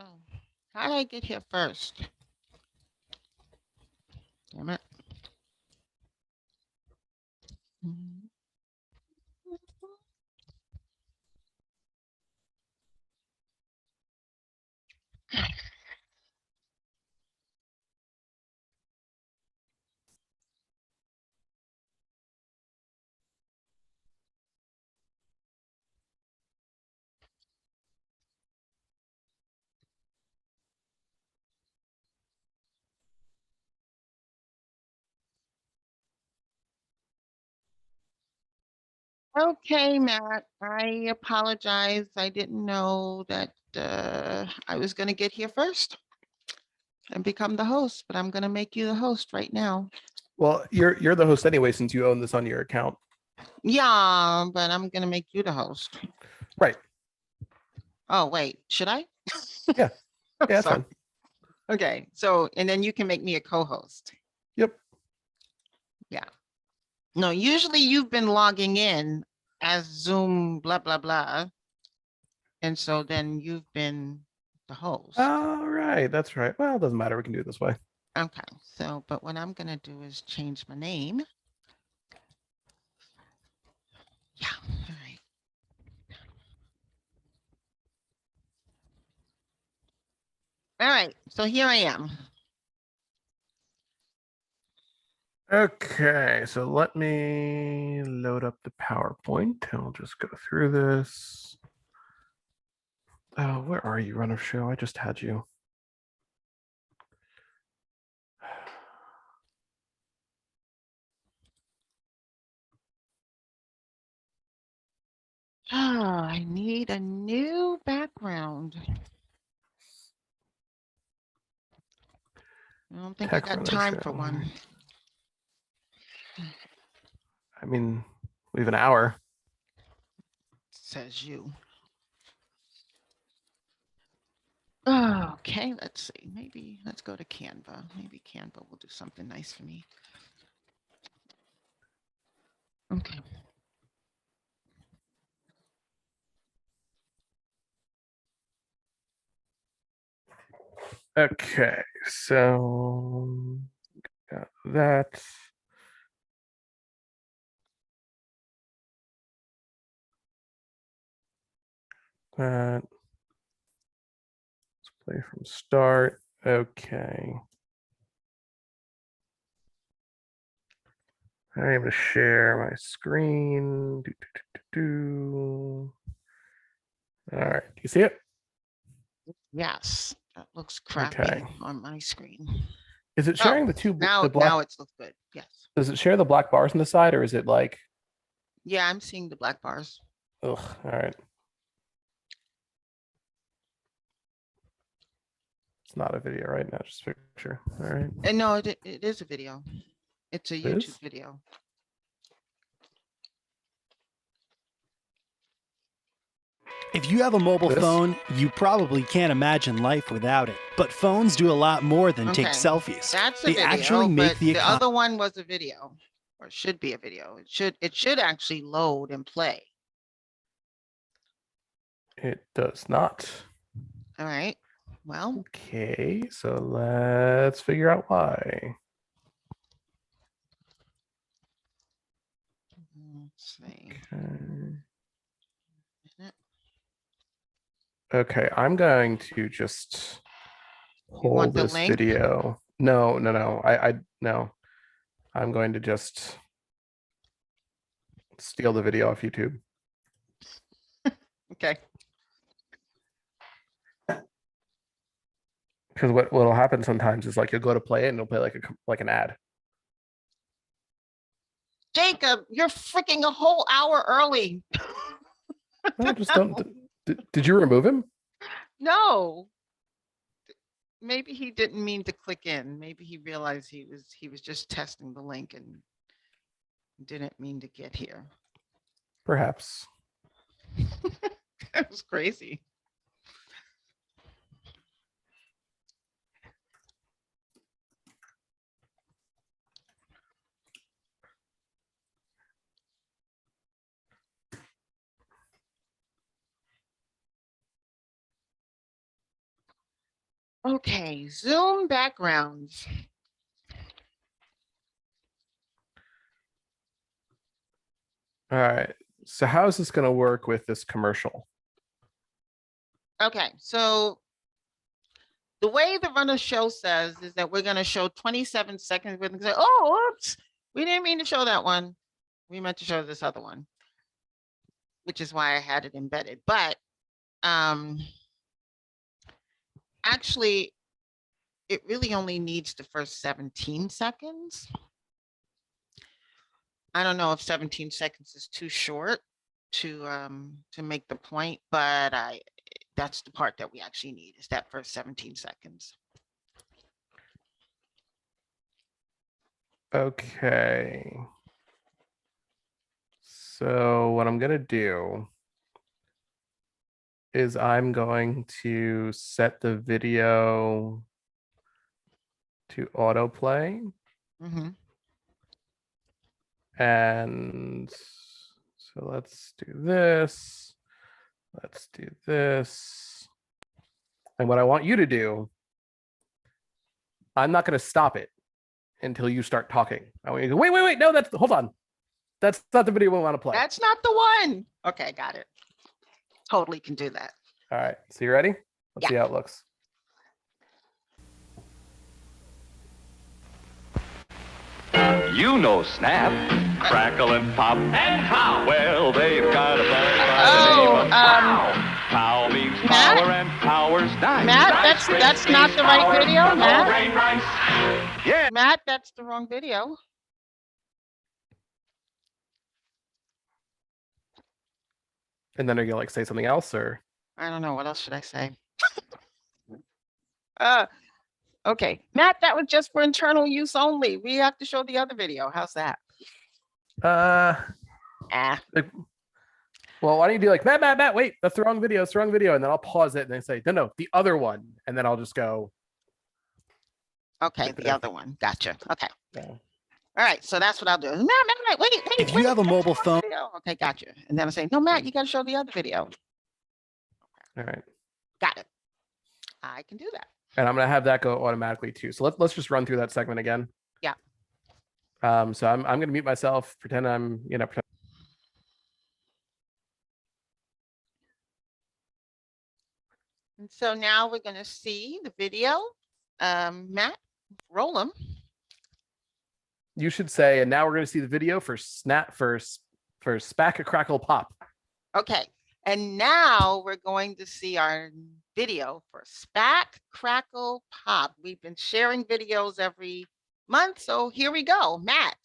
Oh, how did I get here first? Damn it. Mhm. Okay, Matt, I apologize. I didn't know that I was going to get here first and become the host, but I'm going to make you the host right now. Well, you're the host anyway, since you own this on your account. Yeah, but I'm going to make you the host. Right. Oh, wait, should I? Yeah. Yeah, that's Sorry. fine. Okay, so, and then you can make me a co-host. Yep. Yeah. No, usually you've been logging in as Zoom, blah, blah, blah. And so then you've been the host. All right. That's right. Well, it doesn't matter. We can do it this way. Okay, so, but what I'm gonna do is change my name. Yeah, all right. All right, so here I am. Okay, so let me load up the PowerPoint and we'll just go through this. Oh, where are you, Run of Show? I just had you. Oh, I need a new background. I don't think I Tech got Run of time Show. for one. I mean, we have an hour. Says you. Oh, okay, let's see. Maybe let's go to Canva. Maybe Canva will do something nice for me. Okay. Okay, so got that. That. Let's play from start. Okay. I'm able to share my screen. All right, do you see it? Yes, that looks crappy Okay. on my screen. Is it sharing the two Now, the black? now it's looks good. Yes. Does it share the black bars on the side, or is it like? Yeah, I'm seeing the black bars. Ugh. All right. It's not a video right now, just a picture. All right. And no, it is a video. It's a It YouTube is? video. If you have a mobile This? phone, you probably can't imagine life without it. But phones do a lot more than take Okay, selfies. That's a They video, actually make but the the other one was a video, or should be a video. It should actually load and play. It does not. All right. Well, Okay, so let's figure out why. let's see. Okay, I'm going to just You want hold the this link? video. No. No. I'm going to just steal the video off YouTube. Okay. Because what'll happen sometimes is like you'll go to play it and it'll play like an ad. Jacob, you're freaking a whole hour early. No, just don't. Did you remove him? No. Maybe he didn't mean to click in. Maybe he realized he was just testing the link and didn't mean to get here. Perhaps. That was crazy. Okay, Zoom backgrounds. All right. So how is this going to work with this commercial? Okay, so the way the runner show says is that we're going to show 27 seconds. We're going to say, oh, oops, we didn't mean to show that one. We meant to show this other one, which is why I had it embedded. But actually, it really only needs the first 17 seconds. I don't know if 17 seconds is too short to make the point, but that's the part that we actually need, is that first 17 seconds. Okay. So what I'm going to do is I'm going to set the video to autoplay. Mhm. And so let's do this. Let's do this. And what I want you to do, I'm not going to stop it until you start talking. I want you to go, wait, no, hold on. That's not the video we want to play. That's not the one. Okay, got it. Totally can do that. All right, so you ready? Let's see how it looks. You know Snap, Crackle, and Pop. And Pow. Well, they've got a buddy by the name of Pow. Pow means power and power's nice. Matt, Nice, that's great, not peace, the right power, video, all Matt. grain rice. Yeah. Matt, that's the wrong video. And then are you gonna like say something else or? I don't know. What else should I say? Okay, Matt, that was just for internal use only. We have to show the other video. How's that? Like, well, why don't you do like, Matt, wait, that's the wrong video, it's the wrong video. And then I'll pause it and then say, no, the other one. And then I'll just go. Okay, Like the that. other one. Gotcha. Okay. Yeah. All right, so that's what I'll do. Matt, wait. If you have a mobile that's the phone- video. Okay, gotcha. And then I say, no, Matt, you got to show the other video. All right. Got it. I can do that. And I'm gonna have that go automatically too. So let's just run through that segment again. Yeah. So I'm gonna mute myself, pretend I'm, pretend. And so now we're going to see the video. Matt, roll them. You should say, and now we're gonna see the video for SPAC Crackle Pop. Okay. And now we're going to see our video for SPAC, Crackle, Pop. We've been sharing videos every month. So here we go. Matt.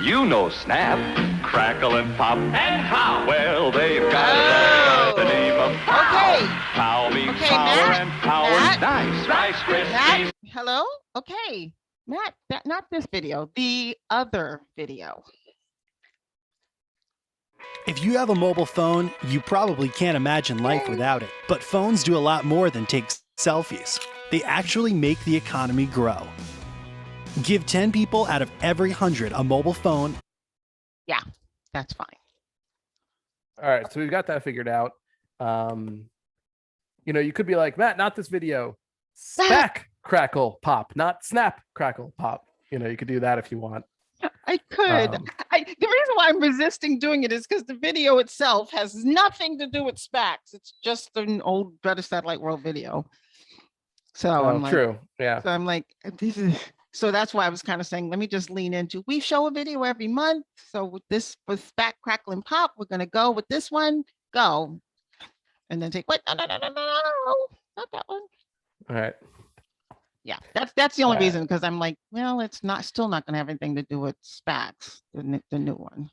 You know Snap, Crackle, and Pop. And Pow. Well, they've got a buddy by the name of Pow. Okay. Pow means Okay, power Matt. and power's Matt. nice. Rice Krispies. Matt, hello? Okay. Matt, not this video, the other video. If you have a mobile phone, you probably can't imagine life without it. But phones do a lot more than take selfies. They actually make the economy grow. Give 10 people out of every 100 a mobile phone. Yeah, that's fine. All right, so we've got that figured out. You could be like, Matt, not this video. SPAC Crackle Pop, not Snap Crackle Pop. You could do that if you want. I could. Um, The reason why I'm resisting doing it is because the video itself has nothing to do with SPACs. It's just an old Better Satellite World video. So I'm like, True. Yeah. so I'm like, this is. So that's why I was kind of saying, let me just lean into, we show a video every month. So with this, with SPAC, Crackle, and Pop, we're going to go with this one, go. And then take, what? No, not that one. All right. Yeah, that's the only Alright. reason, because I'm like, well, it's still not going to have anything to do with SPACs, the new one.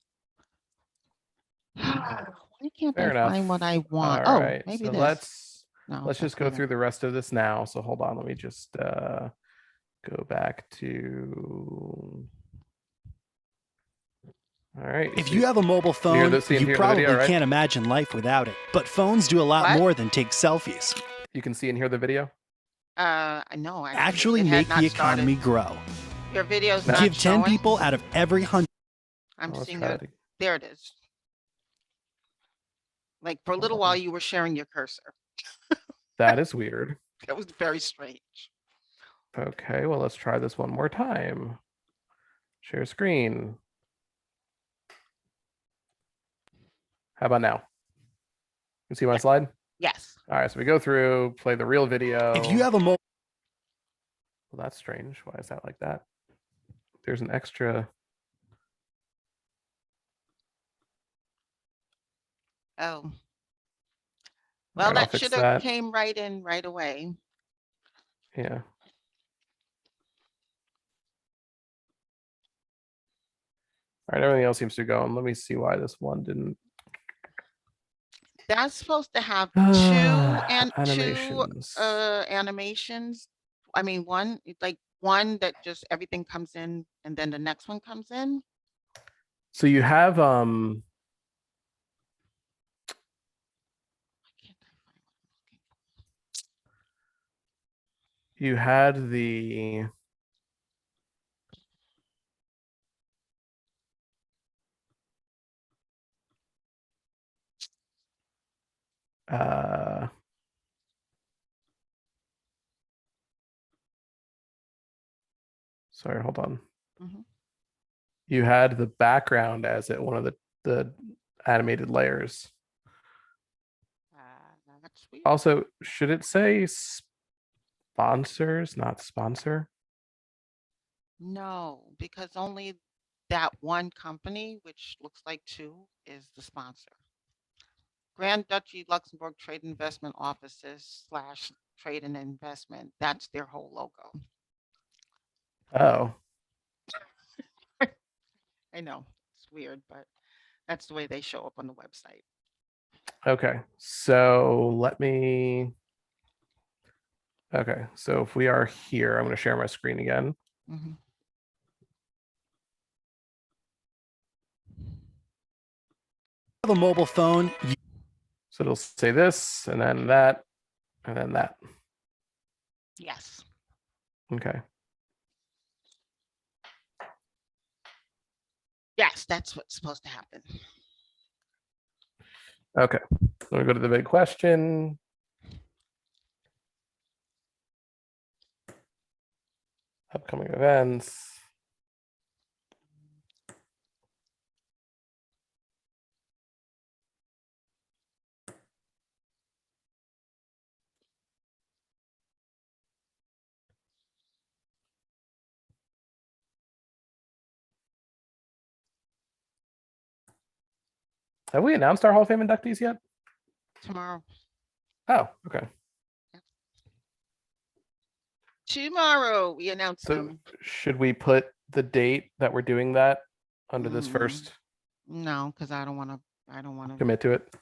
Why can't Fair I enough. find what I want? All Oh, right. maybe So this. let's No, just that's go better. through the rest of this now. So hold on. Let me just go back to. All right. If you have a mobile hear phone, the- see and you hear the probably video, right? can't imagine life without it. But phones do a lot What? more than take selfies. You can see and hear the video. I know. Actually it had make not the started. economy grow. Your video's Give not Give 10 showing. people out of every 100. I'm Let's seeing try it. it. There it is. Like for a little while, you were sharing your cursor. That is weird. That was very strange. Okay, well, let's try this one more time. Share screen. How about now? You see my slide? Yes. All right, so we go through, play the real video. If you have a mobile Well, that's strange. Why is that like that? There's an extra. Oh. All Well, right, I'll that fix should have that. came right in right away. Yeah. All right, everything else seems to go. And let me see why this one didn't. That's supposed to have two Animations. animations. I mean, one like one that just everything comes in and then the next one comes in. So you have Why can't I find what I'm looking for? you had the sorry, hold on. Mhm. You had the background as it one of the animated layers. That's weird. Also, should it say sponsors, not sponsor? No, because only that one company, which looks like two, is the sponsor. Grand Duchy Luxembourg Trade Investment Offices / Trade and Investment. That's their whole logo. Oh, I know it's weird, but that's the way they show up on the website. okay. So let me. Okay, so if we are here, I'm going to share my screen again. Mhm. have a mobile phone, So it'll say this, and then that, and then that. Yes. Okay. Yes, that's what's supposed to happen. Okay. Let me go to the big question. Upcoming events. Have we announced our Hall of Fame inductees yet? Tomorrow. Oh, okay. Tomorrow we announce So them. should we put the date that we're doing that under this Mm. first? No, because I don't want to. Commit to it.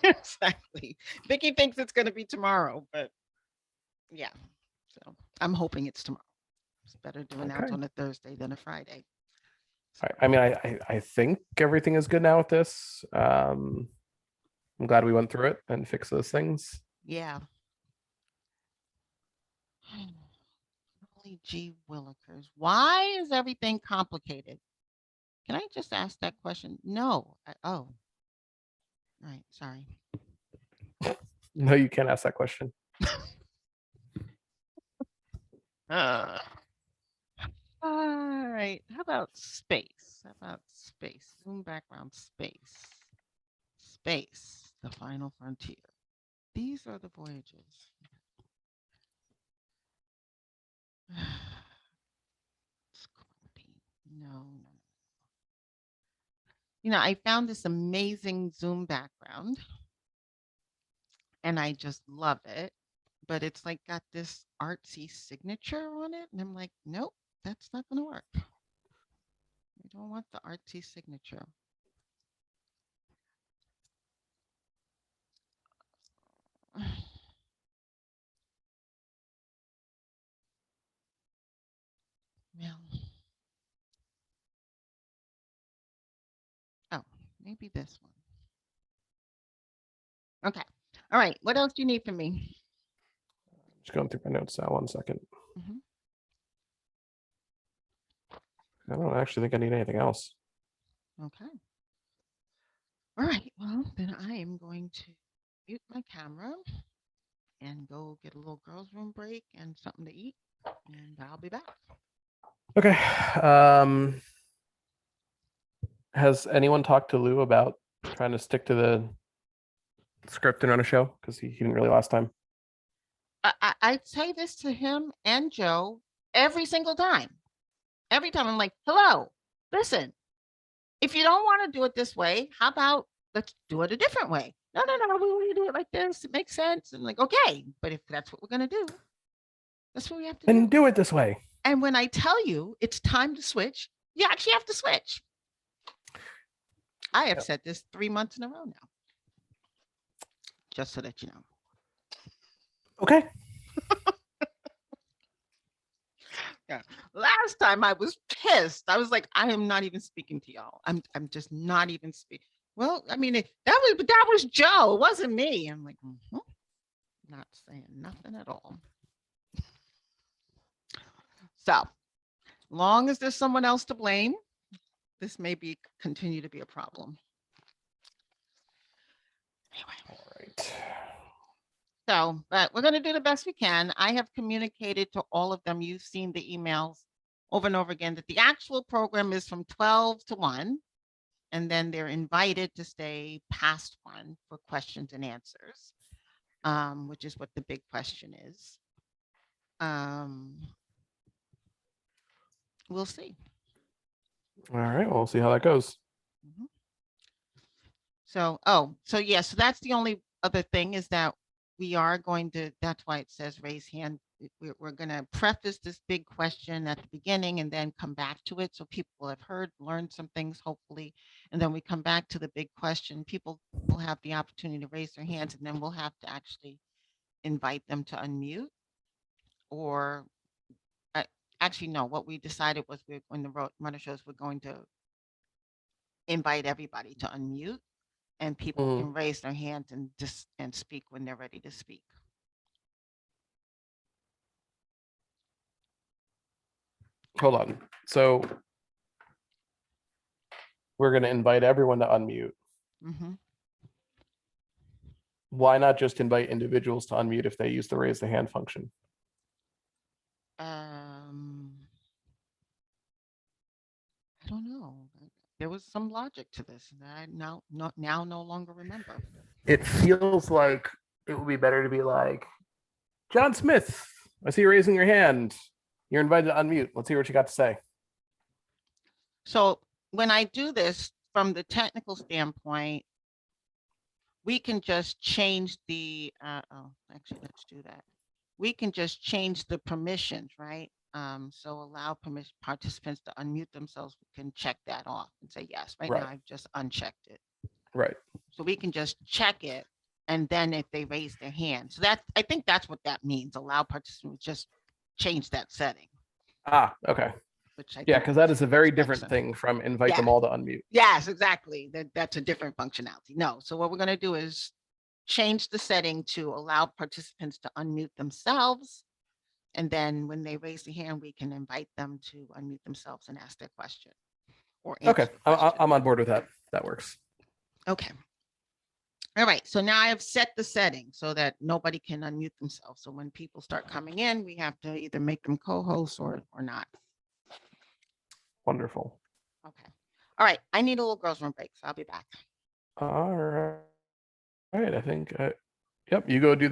Exactly. Vicky thinks it's going to be tomorrow, but yeah. So I'm hoping it's tomorrow. It's better to announce Okay. on a Thursday than a Friday. I mean, I think everything is good now with this. I'm glad we went through it and fixed those things. Yeah. Holy gee willikers. Why is everything complicated? Can I just ask that question? No. Oh. Right. Sorry. No, you can't ask that question. All right. How about space? How about space? Zoom background space. Space, the final frontier. These are the voyages. It's quarantine. No. You know, I found this amazing Zoom background and I just love it, but it's like got this artsy signature on it. And I'm like, nope, that's not going to work. I don't want the artsy signature. Well, oh, maybe this one. Okay. All right. What else do you need from me? Just going through my notes now. 1 second. Mhm. I don't actually think I need anything else. Okay. All right. Well, then I am going to mute my camera and go get a little girls' room break and something to eat, and I'll be back. Okay. Has anyone talked to Lou about trying to stick to the script and run a show? Because he didn't really last time. I say this to him and Joe every single time. Every time I'm like, hello, listen, if you don't want to do it this way, how about let's do it a different way? No, no, no, we want to do it like this. It makes sense. And like, okay, but if that's what we're going to do, that's what we have to And do. do it this way. And when I tell you it's time to switch, you actually have to switch. I have said this 3 months in a row now, just so that you know. Okay. Yeah. Last time I was pissed. I was like, I am not even speaking to y'all. I'm just not even speaking. Well, I mean, that was Joe. It wasn't me. I'm like, not saying nothing at all. So, long as there's someone else to blame, this may be continue to be a problem. Anyway. All right. So, but we're going to do the best we can. I have communicated to all of them. You've seen the emails over and over again that the actual program is from 12 to 1. And then they're invited to stay past 1 for questions and answers, which is what the big question is. We'll see. All right. Well, we'll see how that goes. Mhm. So yeah, so that's the only other thing is that we are going to, that's why it says raise hand. We're going to preface this big question at the beginning and then come back to it. So people have heard, learned some things, hopefully. And then we come back to the big question. People will have the opportunity to raise their hands, and then we'll have to actually invite them to unmute. Or actually, no, what we decided was when the runner shows, we're going to invite everybody to unmute, and people can raise their hands and speak when they're ready to speak. Hold on. So we're going to invite everyone to unmute. Mm-hmm. Why not just invite individuals to unmute if they use the raise the hand function? I don't know. There was some logic to this that I now no longer remember. It feels like it would be better to be like, John Smith, I see you raising your hand. You're invited to unmute. Let's hear what you got to say. So when I do this from the technical standpoint, we can just change the, actually, let's do that. We can just change the permissions, right? So allow participants to unmute themselves. We can check that off and say yes. Right now, I've just unchecked it. Right. So we can just check it, and then if they raise their hand, so that I think that's what that means. Allow participants, just change that setting. Okay. Which I Yeah, because that is a very different thing from invite them Yeah. all to unmute. Yes, exactly. That's a different functionality. No, so what we're going to do is change the setting to allow participants to unmute themselves. And then when they raise the hand, we can invite them to unmute themselves and ask their question. Or answer Okay, the question. I'm on board with that. That works. Okay. All right, so now I have set the setting so that nobody can unmute themselves. So when people start coming in, we have to either make them co-hosts or not. Wonderful. Okay. All right, I need a little girls' room break, so I'll be back. All right. I think, yep, you go do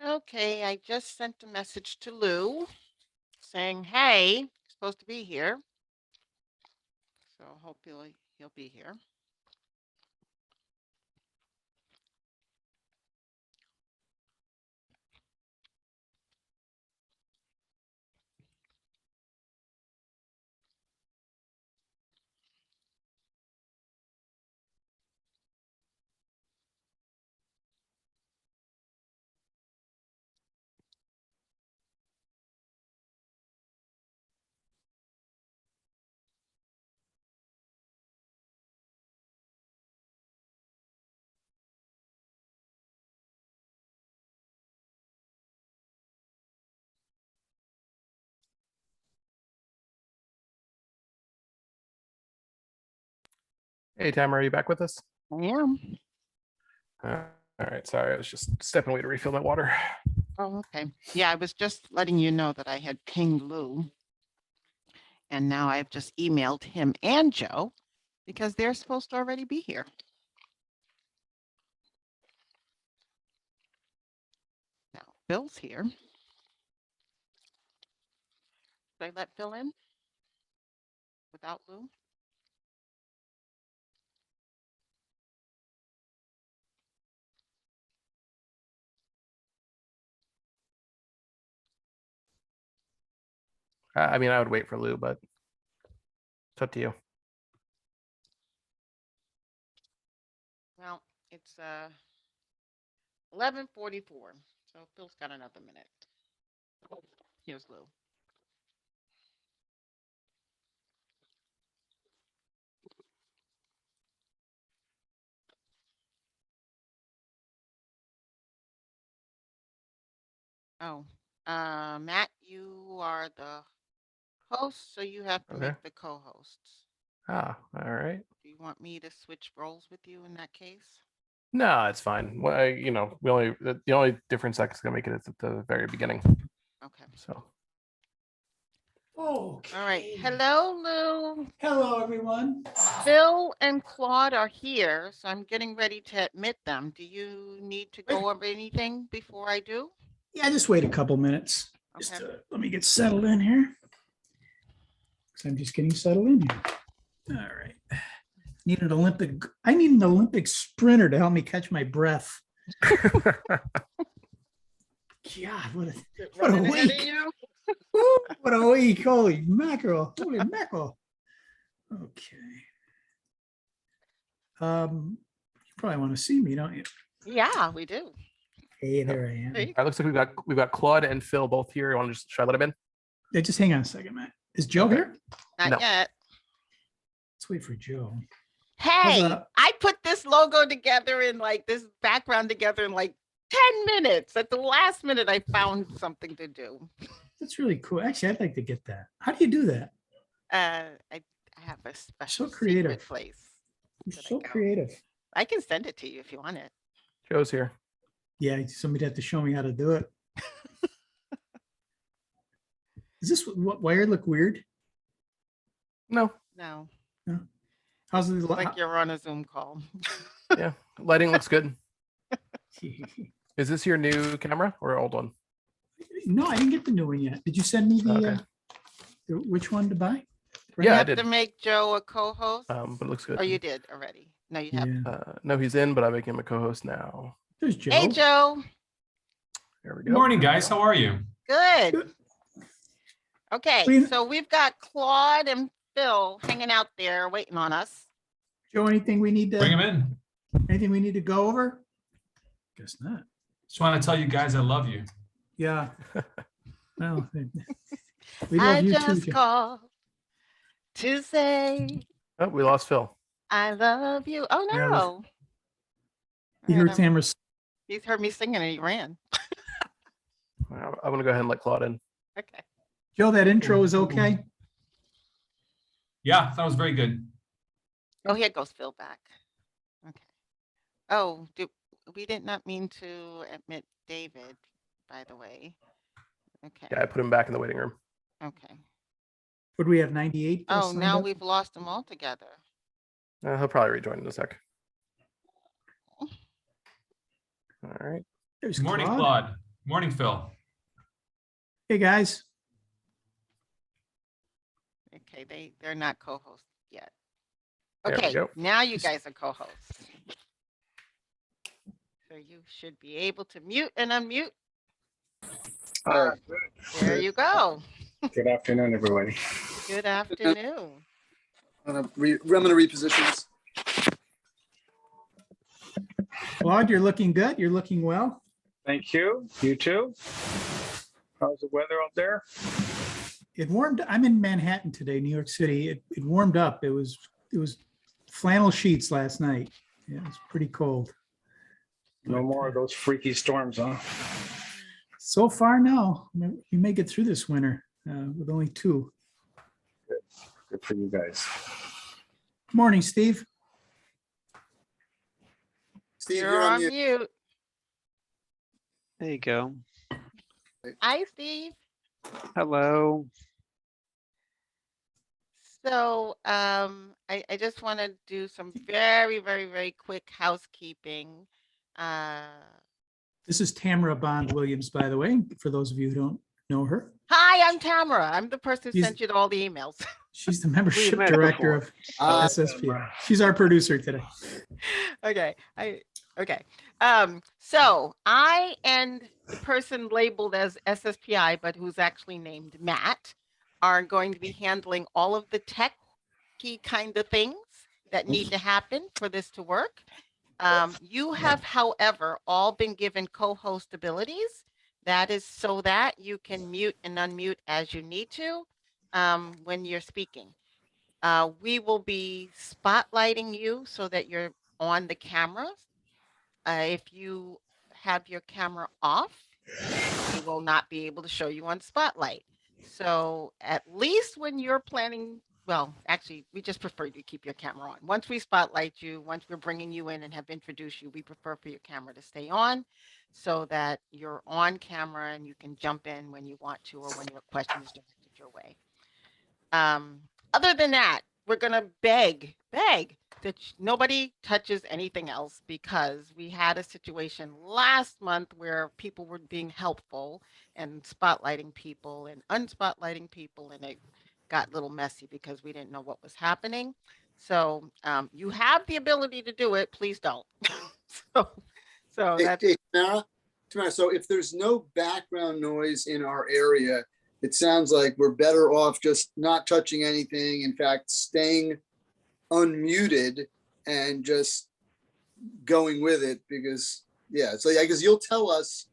Okay, I just sent a message to Lou saying, hey, you're supposed to be here. So hopefully he'll be here. Hey, Tamara, are you back with us? I am. All right. Sorry, I was just stepping away to refill my water. Oh, okay. Yeah, I was just letting you know that I had pinged Lou. And now I've just emailed him and Joe because they're supposed to already be here. Now, Phil's here. Did I let Phil in without Lou? I mean, I would wait for Lou, but it's up to you. Well, it's 11:44, so Phil's got another minute. Here's Lou. Oh, Matt, you are the host, so you have to Okay. make the co-hosts. Ah, all right. Do you want me to switch roles with you in that case? No, it's fine. Well, the only difference that's gonna make it is at the very beginning. Okay. So Oh, All right. Hello, Lou. hello, everyone. Phil and Claude are here, so I'm getting ready to admit them. Do you need to go over anything before I do? Yeah, just wait a couple minutes. Just Okay. let me get settled in here. 'Cause I'm just getting settled in here. All right. I need an Olympic sprinter to help me catch my breath. God, what a Running ahead of week. you? Woo, what a week. Holy mackerel. Holy mackerel. Okay. You probably want to see me, don't you? Yeah, we do. Hey, there I am. There you it looks like we've got Claude and Phil both here. You want to should I let him in? Yeah, just hang on a second, Matt. Is Joe Okay. here? Not No. yet. Let's wait for Joe. Hey, about- I put this logo together in like this background together in like 10 minutes. At the last minute, I found something to do. That's really cool. Actually, I'd like to get that. How do you do that? I have a special creative. secret place. You're Did I so go? creative. I can send it to you if you want it. Joe's here. Yeah, somebody had to show me how to do it. Is this what wired look weird? No, No, How's it it's look? like you're on a Zoom call. yeah, lighting looks good. Is this your new camera or old one? No, I didn't get the new one yet. Did you send me the Okay. which one to buy? You Yeah, I have did. to make Joe a co-host. But it looks good. Oh, you did already. No, you have. Yeah. No, he's in, but I'm making him a co-host now. There's Joe. Hey, Joe. There we go. Good morning, guys. How are you? Good. Okay, Clean- so we've got Claude and Phil hanging out there waiting on us. Joe, anything we need Bring to him in. go over? Guess not. Just want to tell you guys I love you. Yeah. Well, we I love you too. just Joe. called to say Oh, we lost Phil. I love you. Oh Yeah, no. You All heard right, Tamara. he's heard me singing and he ran. I'm gonna go ahead and let Claude in. Okay. Joe, that intro is okay? Yeah, that was very good. Oh, here goes Phil back. Okay. Oh, we did not mean to admit David, by the way. Okay. Yeah, I put him back in the waiting room. Okay. Would we have 98? Oh, signed now up? we've lost them all together. He'll probably rejoin in a sec. All right. There's Good morning, Claude. Claude. Morning, Phil. Hey, guys. Okay, they're not co-hosts yet. There we Okay, go. now you guys are co-hosts. So you should be able to mute and unmute. There you go. Good afternoon, everybody. Good afternoon. I'm gonna reposition this. Claude, you're looking good. You're looking well. Thank you. You too. How's the weather out there? It warmed. I'm in Manhattan today, New York City. It warmed up. It was flannel sheets last night. Yeah, it was pretty cold. No more of those freaky storms, huh? So far, no. We may get through this winter with only 2. Good for you guys. Morning, Steve. Steve, You're you're on on mute. mute. There you go. Hi, Steve. Hello. So I just want to do some very, very, very quick housekeeping. This is Tamara Bond Williams, by the way, for those of you who don't know her. Hi, I'm Tamara. I'm the person who She's- sent you all the emails. She's the membership met director of Ah, SSP. She's our producer today. Okay. So I and the person labeled as SSPI, but who's actually named Matt, are going to be handling all of the techy kind of things that need to happen for this to work. You have, however, all been given co-host abilities. That is so that you can mute and unmute as you need to when you're speaking. We will be spotlighting you so that you're on the cameras. If you have your camera off, we will not be able to show you on Spotlight. So at least when you're planning, well, actually, we just prefer you to keep your camera on. Once we spotlight you, once we're bringing you in and have introduced you, we prefer for your camera to stay on so that you're on camera and you can jump in when you want to or when your question is directed your way. Other than that, we're going to beg that nobody touches anything else because we had a situation last month where people were being helpful and spotlighting people and unspotlighting people, and it got a little messy because we didn't know what was happening. So you have the ability to do it. Please don't. so Hey, that's hey, Tamara, so if there's no background noise in our area, it sounds like we're better off just not touching anything. In fact, staying unmuted and just going with it because, yeah, so I guess you'll tell us,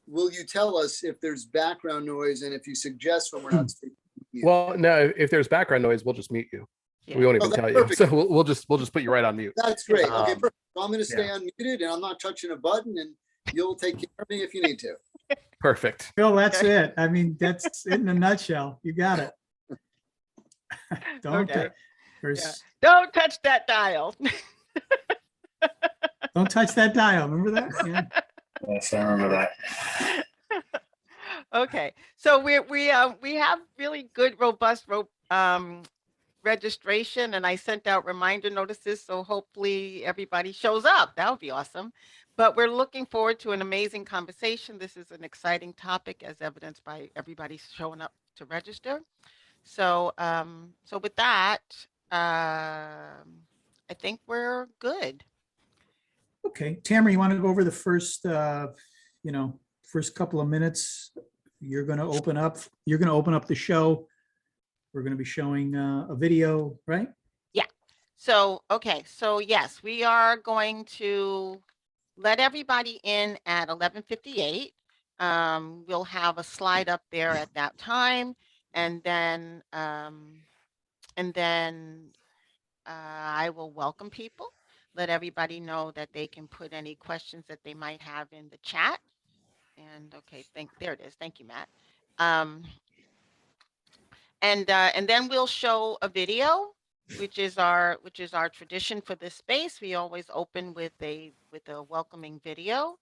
will you tell us if there's background noise and if you suggest when we're not speaking? Well, no, if there's background noise, we'll just mute you. yeah. We won't Oh, even that's tell you. perfect. So we'll just put you right on mute. That's great. Okay, Um, perfect. So I'm going to stay unmuted and I'm not touching a button and you'll take care of me if you need to. Perfect. Phil, that's it. I mean, that's it in a nutshell. You got it. Don't, Okay. there's- Yeah. Don't touch that dial. don't touch that dial. Remember that? Yeah. Yes, I remember that. Okay, so we have really good, robust registration, and I sent out reminder notices, so hopefully everybody shows up. That would be awesome. But we're looking forward to an amazing conversation. This is an exciting topic, as evidenced by everybody showing up to register. So, so with that, I think we're good. Okay, Tamara, you want to go over the first, first couple of minutes? You're going to open up the show. We're going to be showing a video, right? So, okay, so yes, we are going to let everybody in at 11:58. We'll have a slide up there at that time, and then I will welcome people, let everybody know that they can put any questions that they might have in the chat. And okay, there it is. Thank you, Matt. And then we'll show a video, which is our tradition for this space. We always open with a welcoming video,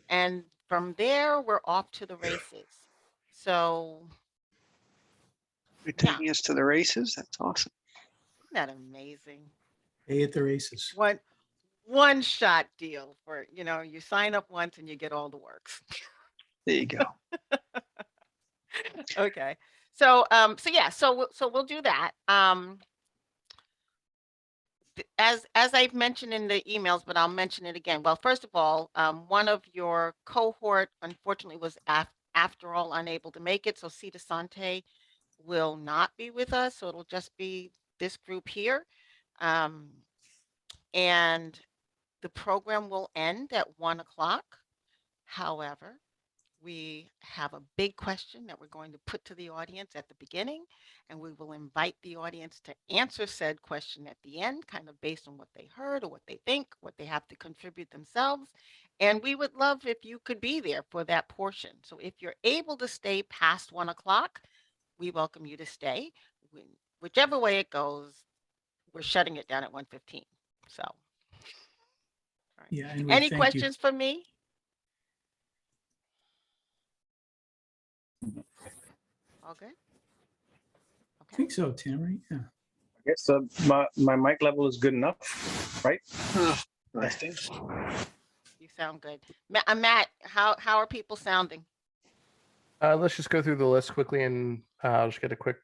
and from there we're off to the races. So You're taking us to the races. That's awesome. isn't that amazing? Hey, at the races. One shot deal for, you sign up once and you get all the works. There you go. Okay. So, so we'll do that. As I've mentioned in the emails, but I'll mention it again. Well, first of all, one of your cohort unfortunately was after all unable to make it. So Sita Sante will not be with us. So it'll just be this group here. And the program will end at 1 o'clock. However, we have a big question that we're going to put to the audience at the beginning, and we will invite the audience to answer said question at the end, kind of based on what they heard or what they think, what they have to contribute themselves. And we would love if you could be there for that portion. So if you're able to stay past 1 o'clock, we welcome you to stay. Whichever way it goes, we're shutting it down at 1:15. So, all right. Yeah. And we Any thank you. questions for me? All good? I Okay. think so, Tim, right? Yeah. I guess my mic level is good enough, right? Testing. You sound good. Matt, how are people sounding? Let's just go through the list quickly, and I'll just get a quick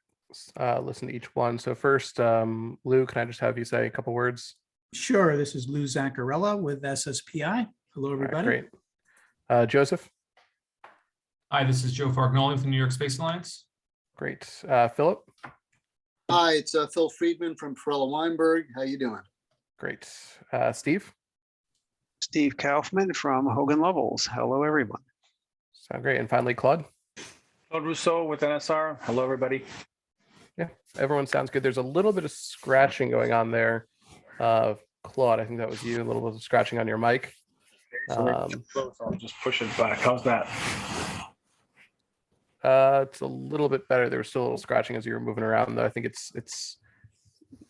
listen to each one. So first, Lou, can I just have you say a couple words? Sure. This is Lou Zacharilla with SSPI. Hello, All right, everybody. great. Joseph? Hi, this is Joe Fargnoli from the New York Space Alliance. Great. Philip? Hi, it's Phil Friedman from Perella Weinberg. How you doing? Great. Steve? Steve Kaufman from Hogan Lovells. Hello, everyone. Sound great. And finally, Claude? Claude Rousseau with NSR. Hello, everybody. Yeah, everyone sounds good. There's a little bit of scratching going on there. Claude, I think that was you, a little bit of scratching on your mic. So I'll just push it back. How's that? It's a little bit better. There was still a little scratching as you were moving around, though. I think it's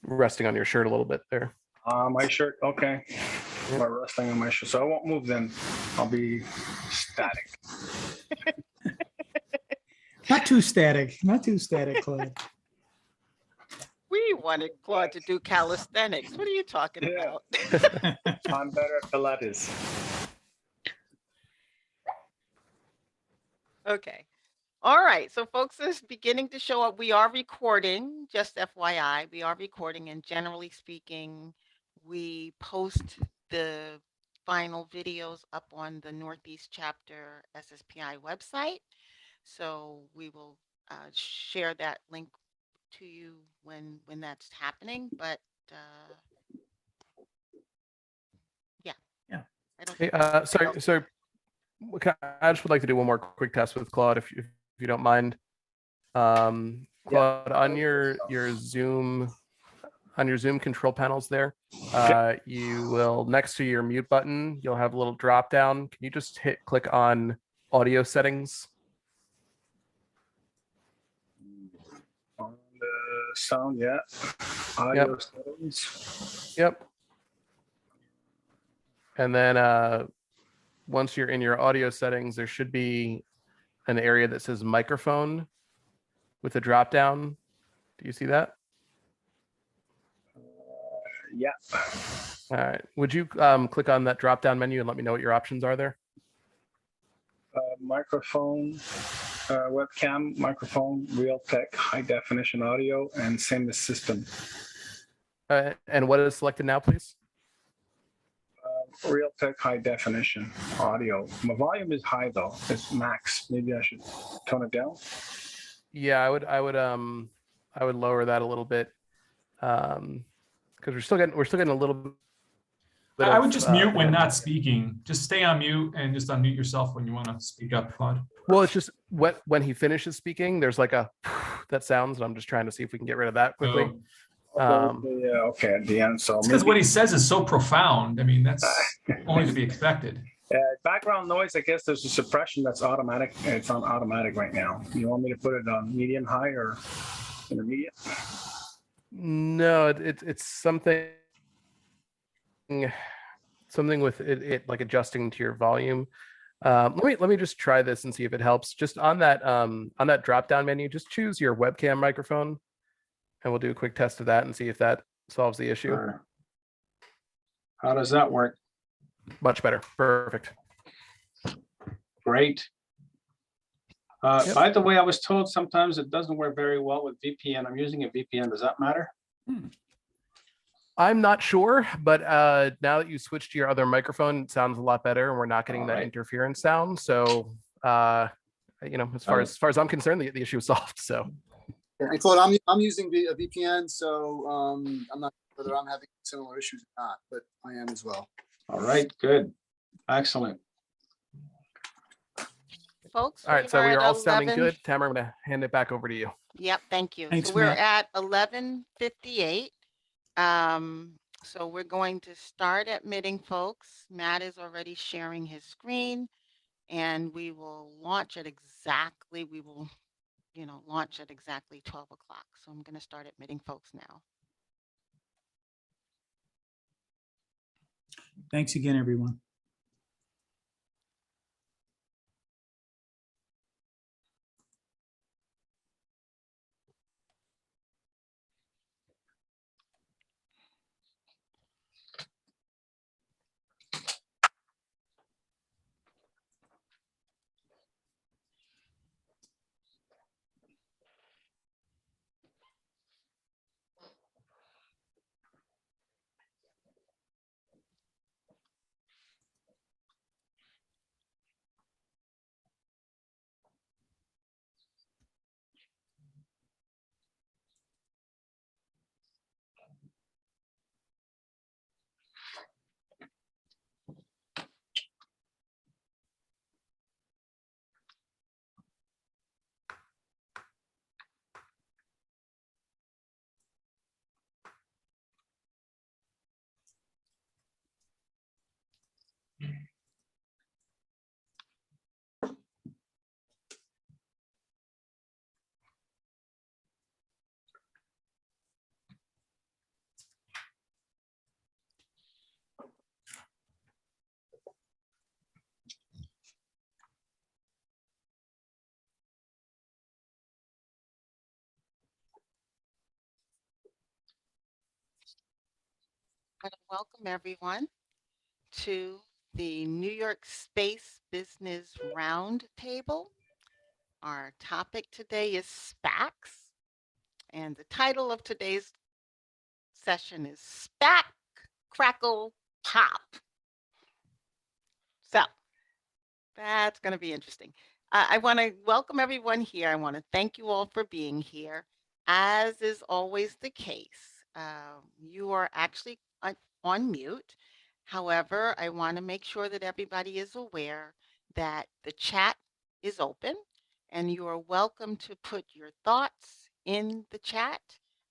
resting on your shirt a little bit there. My shirt. Okay. My resting on my shirt. So I won't move then. I'll be static. Not too static. Not too static, Claude. We wanted Claude to do calisthenics. What are you talking Yeah. about? I'm better at Pilates. Okay. All right. So folks is beginning to show up. We are recording, just FYI, we are recording, and generally speaking, we post the final videos up on the Northeast Chapter SSPI website. So we will share that link to you when that's happening. But yeah. I don't Hey, think sorry. I just would like to do one more quick test with Claude, if you don't mind. Claude, on your Zoom control panels there, you will, next to your mute button, you'll have a little drop down. Can you just click on audio settings? On the sound, yeah. Audio settings. Yep. And then once you're in your audio settings, there should be an area that says microphone with a drop down. Do you see that? Yeah. All right. Would you click on that drop down menu and let me know what your options are there? Microphone, webcam, microphone, Realtek, high definition audio, and same as system. And what is selected now, please? Realtek high definition audio. My volume is high though. It's max. Maybe I should tone it down. Yeah, I would lower that a little bit, because we're still getting a little bit. I would just mute when not speaking. Just stay on mute and just unmute yourself when you want to speak up, Claude. Well, it's just when he finishes speaking, there's like a that sounds, and I'm just trying to see if we can get rid of that quickly. Yeah, okay, at the end. So because what he says is so profound. I mean, that's only to be expected. Background noise, I guess there's a suppression that's automatic. It's on automatic right now. You want me to put it on medium, high, or intermediate? No, it's something with it like adjusting to your volume. Let me just try this and see if it helps. Just on that drop down menu, just choose your webcam microphone, and we'll do a quick test of that and see if that solves the issue. Sure. How does that work? Much better. Perfect. Great. By the way, I was told sometimes it doesn't work very well with VPN. I'm using a VPN. Does that matter? I'm not sure, but now that you switched to your other microphone, it sounds a lot better, and we're not getting that interference sound. So, as far as I'm concerned, the issue is solved. So, And Claude, I'm using a VPN, so I'm not sure whether I'm having similar issues or not, but I am as well. All right, good, excellent. Folks. all right, so we are are at all sounding 11 good. Tamara, I'm going to hand it back over to you. Yep, thank you. Thanks, So we're Matt. at 11:58. So we're going to start admitting folks. Matt is already sharing his screen, and we will launch at exactly, launch at exactly 12 o'clock. So I'm going to start admitting folks now. Thanks again, everyone. I want to welcome everyone to the New York Space Business Roundtable. Our topic today is SPACs, and the title of today's session is SPAC, Crackle, Pop. So that's going to be interesting. I want to welcome everyone here. I want to thank you all for being here. As is always the case, you are actually on mute. However, I want to make sure that everybody is aware that the chat is open, and you are welcome to put your thoughts in the chat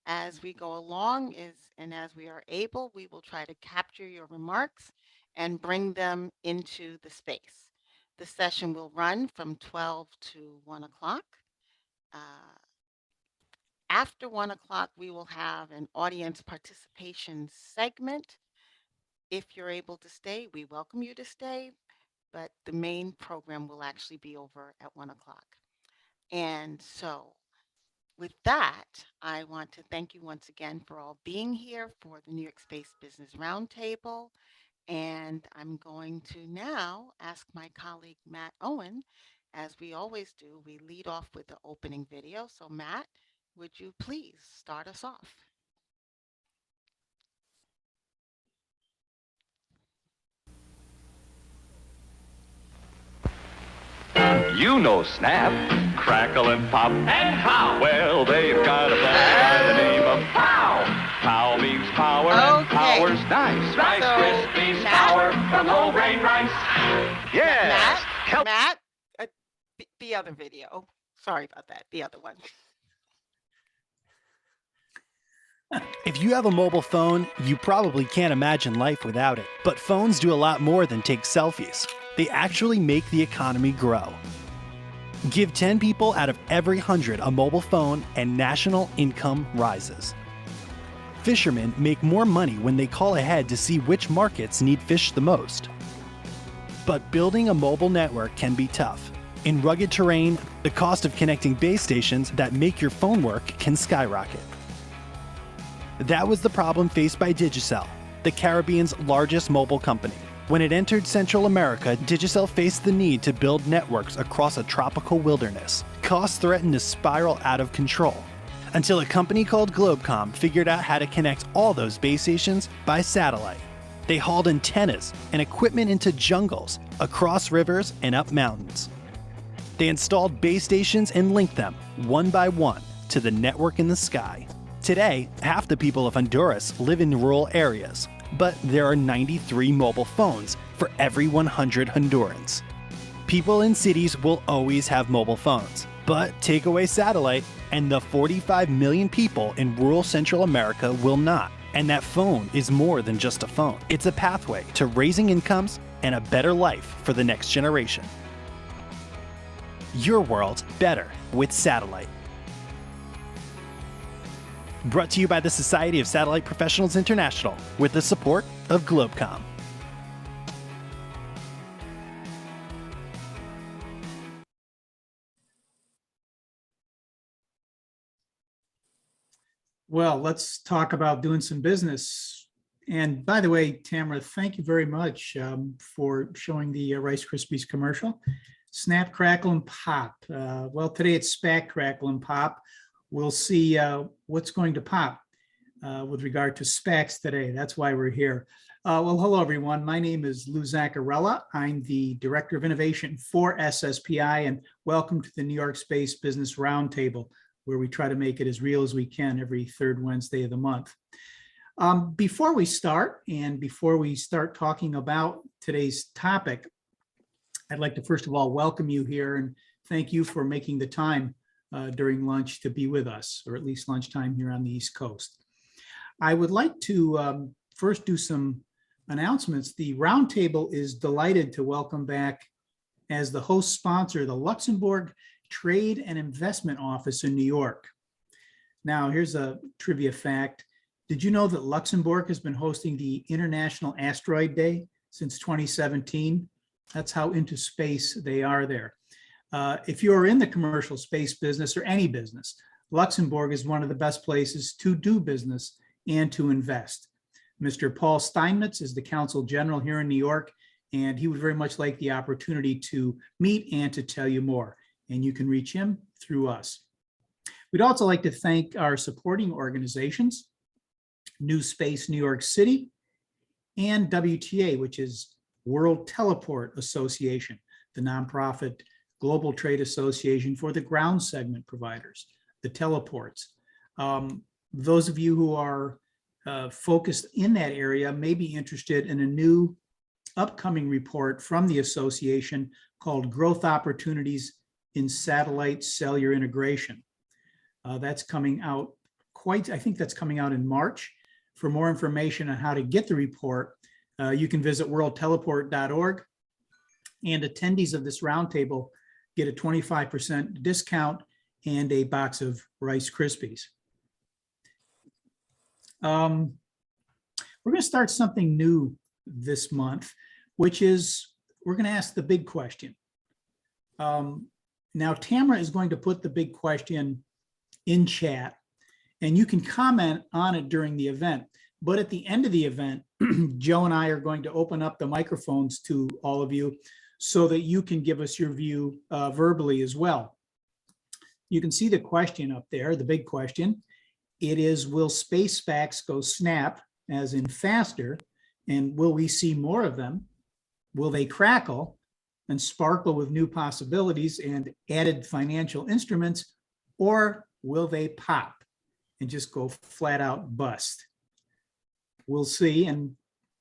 as we go along. And as we are able, we will try to capture your remarks and bring them into the space. The session will run from 12 to 1 o'clock. After 1 o'clock, we will have an audience participation segment. If you're able to stay, we welcome you to stay, but the main program will actually be over at 1 o'clock. And so with that, I want to thank you once again for all being here for the New York Space Business Roundtable. And I'm going to now ask my colleague, Matt Owen, as we always do, we lead off with the opening video. So Matt, would you please start us off? You know Snap, Crackle and Pop, and Pow. Well, they've got a buddy by the name of Pow. Pow means power, and power's nice. Rice Krispies, power from whole grain rice. Yes. Matt, the other video. Sorry about that. The other one. If you have a mobile phone, you probably can't imagine life without it. But phones do a lot more than take selfies. They actually make the economy grow. Give 10 people out of every 100 a mobile phone and national income rises. Fishermen make more money when they call ahead to see which markets need fish the most. But building a mobile network can be tough. In rugged terrain, the cost of connecting base stations that make your phone work can skyrocket. That was the problem faced by Digicel, the Caribbean's largest mobile company. When it entered Central America, Digicel faced the need to build networks across a tropical wilderness. Costs threatened to spiral out of control, until a company called Globecom figured out how to connect all those base stations by satellite. They hauled antennas and equipment into jungles, across rivers, and up mountains. They installed base stations and linked them, one by one, to the network in the sky. Today, half the people of Honduras live in rural areas, but there are 93 mobile phones for every 100 Hondurans. People in cities will always have mobile phones, but take away satellite, and the 45 million people in rural Central America will not. And that phone is more than just a phone. It's a pathway to raising incomes and a better life for the next generation. Your world better with satellite. Brought to you by the Society of Satellite Professionals International with the support of Globecom. Well, let's talk about doing some business. And by the way, Tamara, thank you very much for showing the Rice Krispies commercial. Snap, Crackle, and Pop. Well, today it's SPAC, Crackle, and Pop. We'll see what's going to pop with regard to SPACs today. That's why we're here. Well, hello, everyone. My name is Lou Zacharilla. I'm the Director of Innovation for SSPI, and welcome to the New York Space Business Roundtable, where we try to make it as real as we can every third Wednesday of the month. Before we start, and before we start talking about today's topic, I'd like to first of all welcome you here and thank you for making the time during lunch to be with us, or at least lunchtime here on the East Coast. I would like to first do some announcements. The Roundtable is delighted to welcome back as the host sponsor the Luxembourg Trade and Investment Office in New York. Now, here's a trivia fact. Did you know that Luxembourg has been hosting the International Asteroid Day since 2017? That's how into space they are there. If you're in the commercial space business or any business, Luxembourg is one of the best places to do business and to invest. Mr. Paul Steinmetz is the Consul General here in New York, and he would very much like the opportunity to meet and to tell you more. And you can reach him through us. We'd also like to thank our supporting organizations, New Space New York City, and WTA, which is World Teleport Association, the nonprofit global trade association for the ground segment providers, the teleports. Those of you who are focused in that area may be interested in a new upcoming report from the association called Growth Opportunities in Satellite Cellular Integration. That's coming out I think that's coming out in March. For more information on how to get the report, you can visit worldteleport.org, and attendees of this roundtable get a 25% discount and a box of Rice Krispies. We're going to start something new this month, which is we're going to ask the big question. Now, Tamara is going to put the big question in chat, and you can comment on it during the event. But at the end of the event, Joe and I are going to open up the microphones to all of you so that you can give us your view verbally as well. You can see the question up there, the big question. It is, will space SPACs go snap, as in faster, and will we see more of them? Will they crackle and sparkle with new possibilities and added financial instruments, or will they pop and just go flat out bust? We'll see, and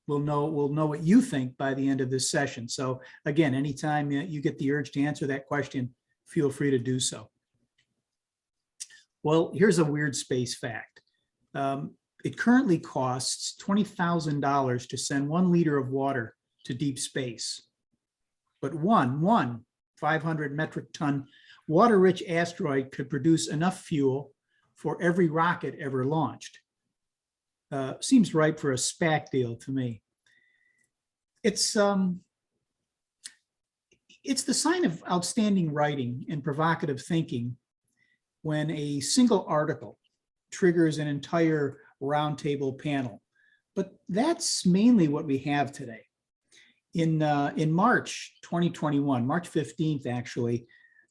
we'll know what you think by the end of this session. So again, anytime you get the urge to answer that question, feel free to do so. Well, here's a weird space fact. It currently costs $20,000 to send 1 liter of water to deep space. But one 500 metric ton water-rich asteroid could produce enough fuel for every rocket ever launched. Seems ripe for a SPAC deal to me. It's the sign of outstanding writing and provocative thinking when a single article triggers an entire roundtable panel. But that's mainly what we have today. In March 2021, March 15th, actually,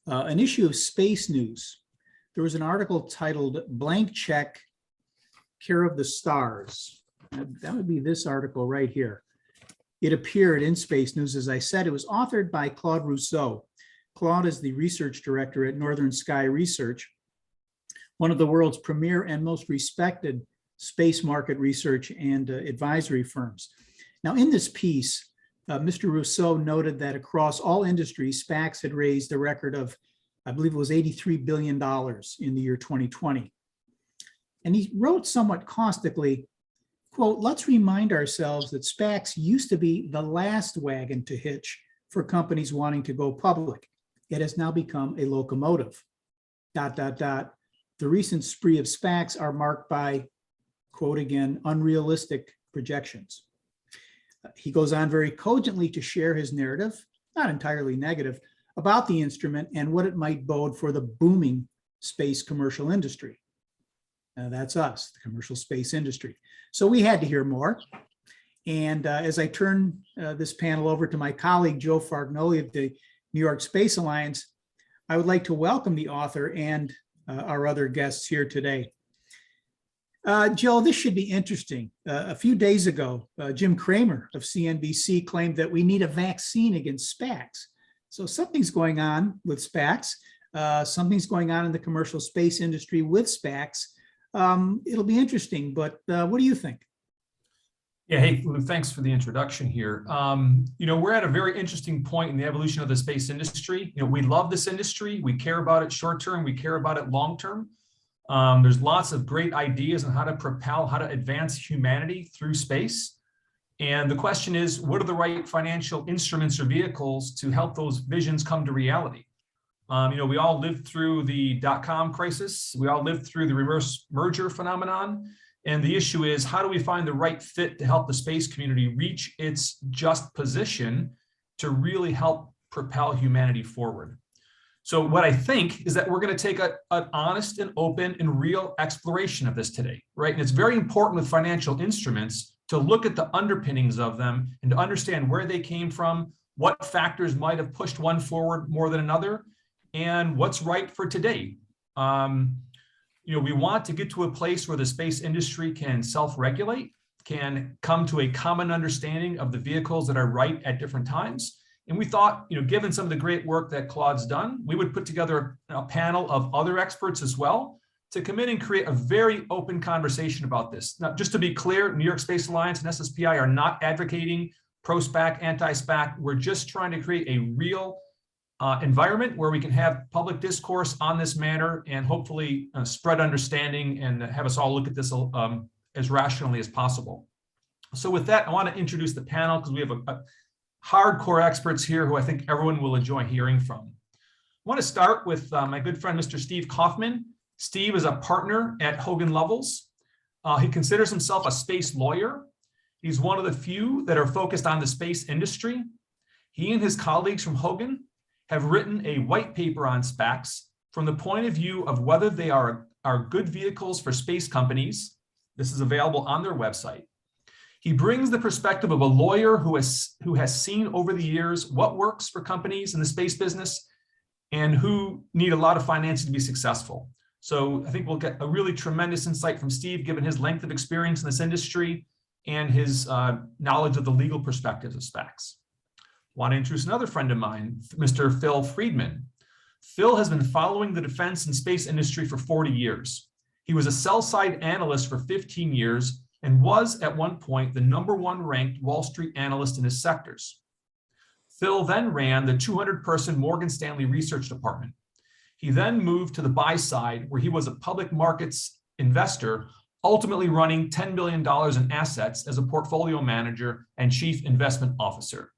an issue of Space News, there was an article titled "Blank Check, Care of the Stars." That would be this article right here. It appeared in Space News. As I said, it was authored by Claude Rousseau. Claude is the research director at Northern Sky Research, one of the world's premier and most respected space market research and advisory firms. Now, in this piece, Mr. Rousseau noted that across all industries, SPACs had raised a record of, I believe it was $83 billion in the year 2020. And he wrote somewhat caustically, quote, "Let's remind ourselves that SPACs used to be the last wagon to hitch for companies wanting to go public. It has now become a locomotive. ... The recent spree of SPACs are marked by," quote again, "unrealistic projections." He goes on very cogently to share his narrative, not entirely negative, about the instrument and what it might bode for the booming space commercial industry. That's us, the commercial space industry. So we had to hear more. And as I turn this panel over to my colleague, Joe Fargnoli of the New York Space Alliance, I would like to welcome the author and our other guests here today. Joe, this should be interesting. A few days ago, Jim Cramer of CNBC claimed that we need a vaccine against SPACs. So something's going on with SPACs. Something's going on in the commercial space industry with SPACs. It'll be interesting, but what do you think? Yeah, hey, Lou, thanks for the introduction here. We're at a very interesting point in the evolution of the space industry. We love this industry. We care about it short term. We care about it long term. There's lots of great ideas on how to propel, how to advance humanity through space. And the question is, what are the right financial instruments or vehicles to help those visions come to reality? We all lived through the dot-com crisis. We all lived through the reverse merger phenomenon. And the issue is, how do we find the right fit to help the space community reach its just position to really help propel humanity forward? So what I think is that we're going to take an honest and open and real exploration of this today, right? And it's very important with financial instruments to look at the underpinnings of them and to understand where they came from, what factors might have pushed one forward more than another, and what's right for today. We want to get to a place where the space industry can self-regulate, can come to a common understanding of the vehicles that are right at different times. And we thought, given some of the great work that Claude's done, we would put together a panel of other experts as well to come in and create a very open conversation about this. Now, just to be clear, New York Space Alliance and SSPI are not advocating pro-SPAC, anti-SPAC. We're just trying to create a real environment where we can have public discourse on this matter and hopefully spread understanding and have us all look at this as rationally as possible. So with that, I want to introduce the panel because we have a hardcore experts here who I think everyone will enjoy hearing from. I want to start with my good friend, Mr. Steve Kaufman. Steve is a partner at Hogan Lovells. He considers himself a space lawyer. He's one of the few that are focused on the space industry. He and his colleagues from Hogan have written a white paper on SPACs from the point of view of whether they are good vehicles for space companies. This is available on their website. He brings the perspective of a lawyer who has seen over the years what works for companies in the space business and who need a lot of financing to be successful. So I think we'll get a really tremendous insight from Steve, given his length of experience in this industry and his knowledge of the legal perspectives of SPACs. I want to introduce another friend of mine, Mr. Phil Friedman. Phil has been following the defense and space industry for 40 years. He was a sell-side analyst for 15 years and was at one point the #1 ranked Wall Street analyst in his sectors. Phil then ran the 200-person Morgan Stanley research department. He then moved to the buy side, where he was a public markets investor, ultimately running $10 billion in assets as a portfolio manager and chief investment officer.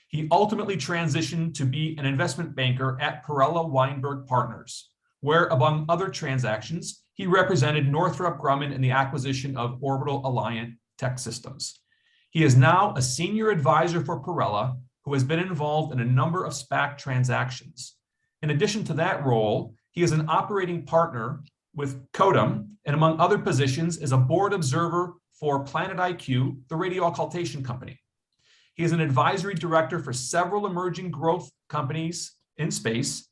He ultimately transitioned to be an investment banker at Perella Weinberg Partners, where, among other transactions, he represented Northrop Grumman in the acquisition of Orbital Alliant Tech Systems. He is now a senior advisor for Perella, who has been involved in a number of SPAC transactions. In addition to that role, he is an operating partner with Codem, and among other positions, is a board observer for Planet IQ, the radio occultation company. He is an advisory director for several emerging growth companies in space,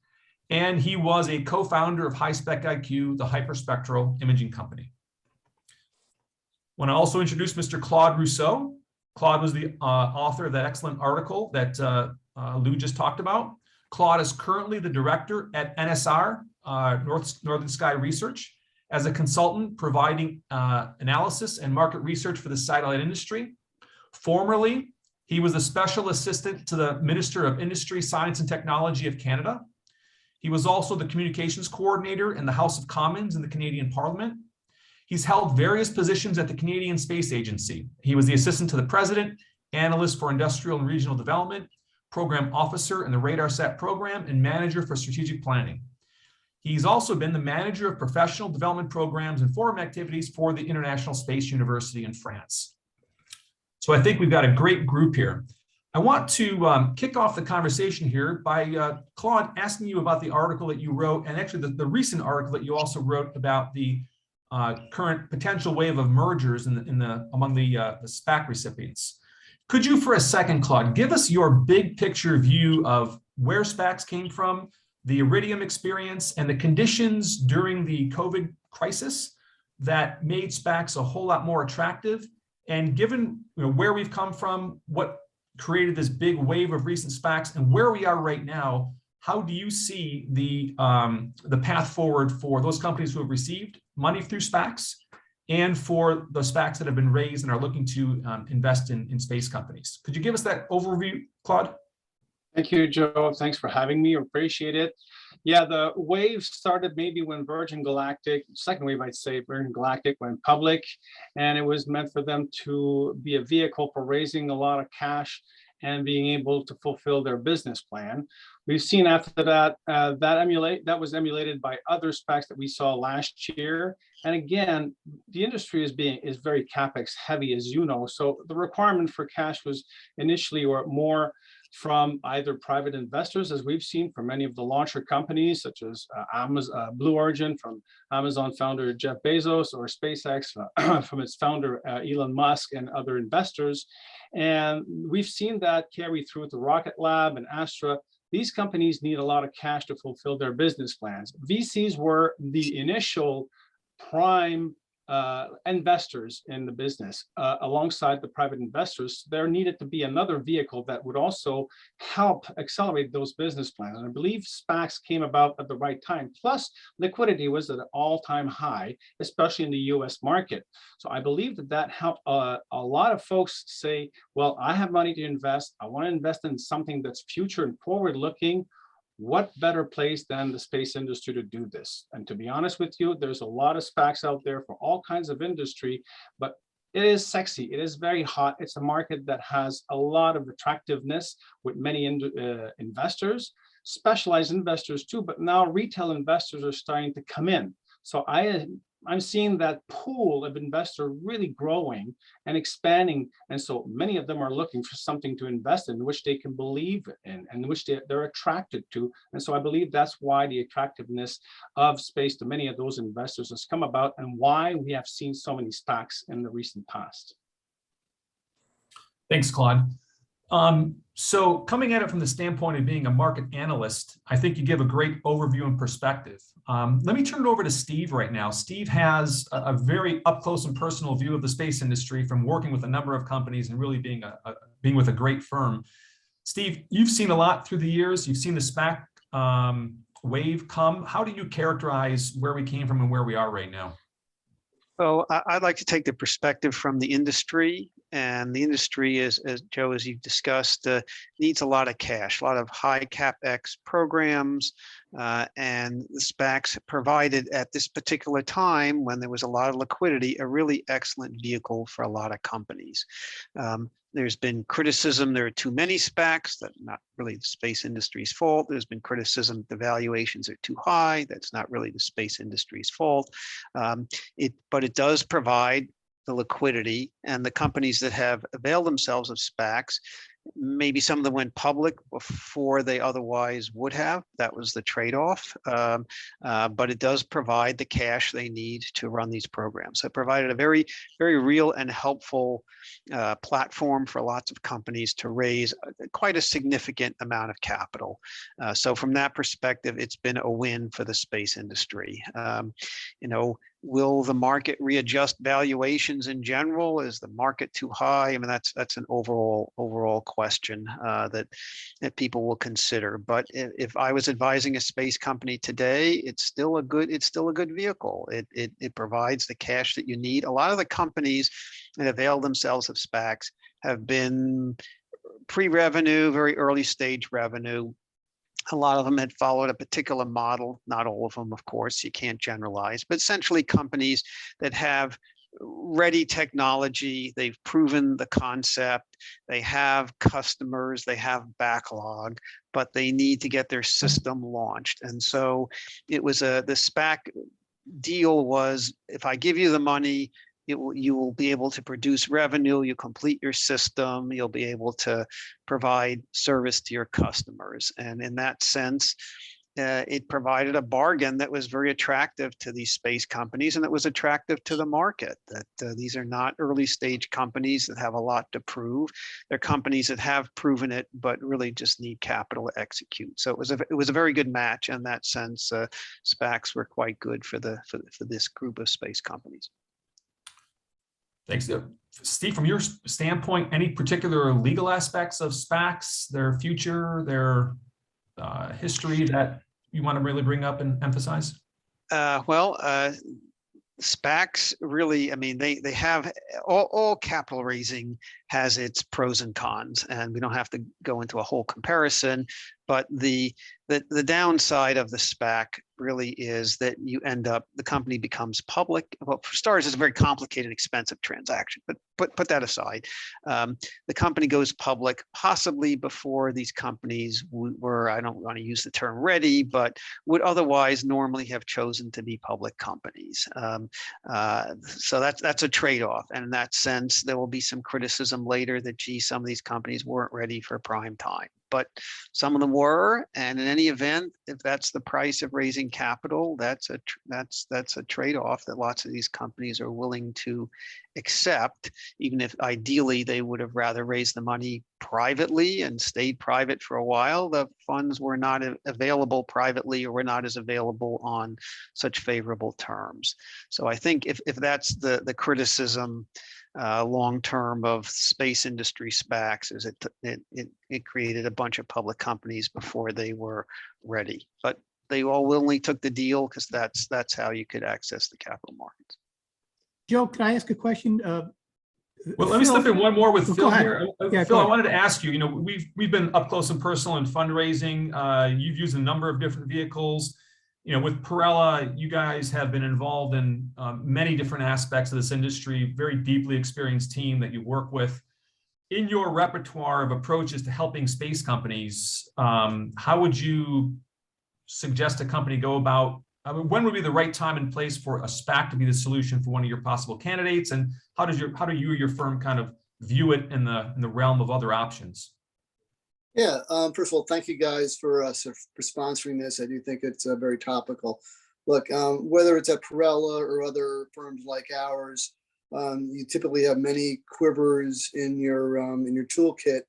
and he was a co-founder of HiSpec IQ, the hyperspectral imaging company. I want to also introduce Mr. Claude Rousseau. Claude was the author of that excellent article that Lou just talked about. Claude is currently the director at NSR, Northern Sky Research, as a consultant providing analysis and market research for the satellite industry. Formerly, he was a special assistant to the Minister of Industry, Science and Technology of Canada. He was also the communications coordinator in the House of Commons in the Canadian Parliament. He's held various positions at the Canadian Space Agency. He was the assistant to the president, analyst for industrial and regional development, program officer in the RadarSat program, and manager for strategic planning. He's also been the manager of professional development programs and forum activities for the International Space University in France. So I think we've got a great group here. I want to kick off the conversation here by Claude asking you about the article that you wrote, and actually the recent article that you also wrote about the current potential wave of mergers among the SPAC recipients. Could you, for a second, Claude, give us your big picture view of where SPACs came from, the Iridium experience, and the conditions during the COVID crisis that made SPACs a whole lot more attractive? And given where we've come from, what created this big wave of recent SPACs, and where we are right now, how do you see the path forward for those companies who have received money through SPACs and for the SPACs that have been raised and are looking to invest in space companies? Could you give us that overview, Claude? Thank you, Joe. Thanks for having me. Appreciate it. Yeah, the wave started maybe when Virgin Galactic, second wave, I'd say, Virgin Galactic went public, and it was meant for them to be a vehicle for raising a lot of cash and being able to fulfill their business plan. We've seen after that, that was emulated by other SPACs that we saw last year. And again, the industry is very CapEx heavy, as you know. So the requirement for cash was initially or more from either private investors, as we've seen from many of the launcher companies, such as Blue Origin from Amazon founder Jeff Bezos, or SpaceX from its founder Elon Musk and other investors. And we've seen that carry through to Rocket Lab and Astra. These companies need a lot of cash to fulfill their business plans. VCs were the initial prime investors in the business. Alongside the private investors, there needed to be another vehicle that would also help accelerate those business plans. And I believe SPACs came about at the right time. Plus, liquidity was at an all-time high, especially in the US market. So I believe that helped a lot of folks say, well, I have money to invest. I want to invest in something that's future and forward-looking. What better place than the space industry to do this? And to be honest with you, there's a lot of SPACs out there for all kinds of industry, but it is sexy. It is very hot. It's a market that has a lot of attractiveness with many investors, specialized investors too, but now retail investors are starting to come in. So I'm seeing that pool of investors really growing and expanding. And so many of them are looking for something to invest in, which they can believe in and which they're attracted to. And so I believe that's why the attractiveness of space to many of those investors has come about, and why we have seen so many SPACs in the recent past. Thanks, Claude. So coming at it from the standpoint of being a market analyst, I think you give a great overview and perspective. Let me turn it over to Steve right now. Steve has a very up close and personal view of the space industry from working with a number of companies and really being with a great firm. Steve, you've seen a lot through the years. You've seen the SPAC wave come. How do you characterize where we came from and where we are right now? Well, I'd like to take the perspective from the industry, and the industry is, as Joe, as you've discussed, needs a lot of cash, a lot of high CapEx programs, and the SPACs provided at this particular time when there was a lot of liquidity, a really excellent vehicle for a lot of companies. There's been criticism there are too many SPACs. That's not really the space industry's fault. There's been criticism the valuations are too high. That's not really the space industry's fault. But it does provide the liquidity, and the companies that have availed themselves of SPACs Maybe some of them went public before they otherwise would have. That was the trade-off. But it does provide the cash they need to run these programs. So it provided a very, very real and helpful platform for lots of companies to raise quite a significant amount of capital. So from that perspective, it's been a win for the space industry. Will the market readjust valuations in general? Is the market too high? I mean, that's an overall question that people will consider. But if I was advising a space company today, it's still a good vehicle. It provides the cash that you need. A lot of the companies that avail themselves of SPACs have been pre-revenue, very early stage revenue. A lot of them had followed a particular model, not all of them, of course, you can't generalize, but essentially companies that have ready technology, they've proven the concept, they have customers, they have backlog, but they need to get their system launched. And so it was the SPAC deal was, if I give you the money, you will be able to produce revenue, you complete your system, you'll be able to provide service to your customers. And in that sense, it provided a bargain that was very attractive to these space companies, and it was attractive to the market, that these are not early stage companies that have a lot to prove. They're companies that have proven it, but really just need capital to execute. So it was a very good match in that sense. SPACs were quite good for this group of space companies. Thanks. Steve, from your standpoint, any particular legal aspects of SPACs, their future, their history that you want to really bring up and emphasize? SPACs really, I mean, they have all capital raising has its pros and cons, and we don't have to go into a whole comparison, but the downside of the SPAC really is that you end up, the company becomes public. Well, for starters, it's a very complicated, expensive transaction, but put that aside. The company goes public possibly before these companies were, I don't want to use the term ready, but would otherwise normally have chosen to be public companies. So that's a trade-off. And in that sense, there will be some criticism later that, gee, some of these companies weren't ready for prime time. But some of them were, and in any event, if that's the price of raising capital, that's a trade-off that lots of these companies are willing to accept, even if ideally they would have rather raised the money privately and stayed private for a while. The funds were not available privately, or were not as available on such favorable terms. So I think if that's the criticism long term of space industry SPACs, is it created a bunch of public companies before they were ready, but they all willingly took the deal because that's how you could access the capital markets. Joe, can I ask a question? Well, let me slip in one more with Phil here. Yeah, Phil, I wanted to ask you, we've been up close and personal in fundraising. You've used a number of different vehicles. With Perella, you guys have been involved in many different aspects of this industry, very deeply experienced team that you work with. In your repertoire of approaches to helping space companies, how would you suggest a company go about, when would be the right time and place for a SPAC to be the solution for one of your possible candidates? And how do you or your firm kind of view it in the realm of other options? Yeah, first of all, thank you guys for sponsoring this. I do think it's very topical. Look, whether it's at Perella or other firms like ours, you typically have many quivers in your toolkit,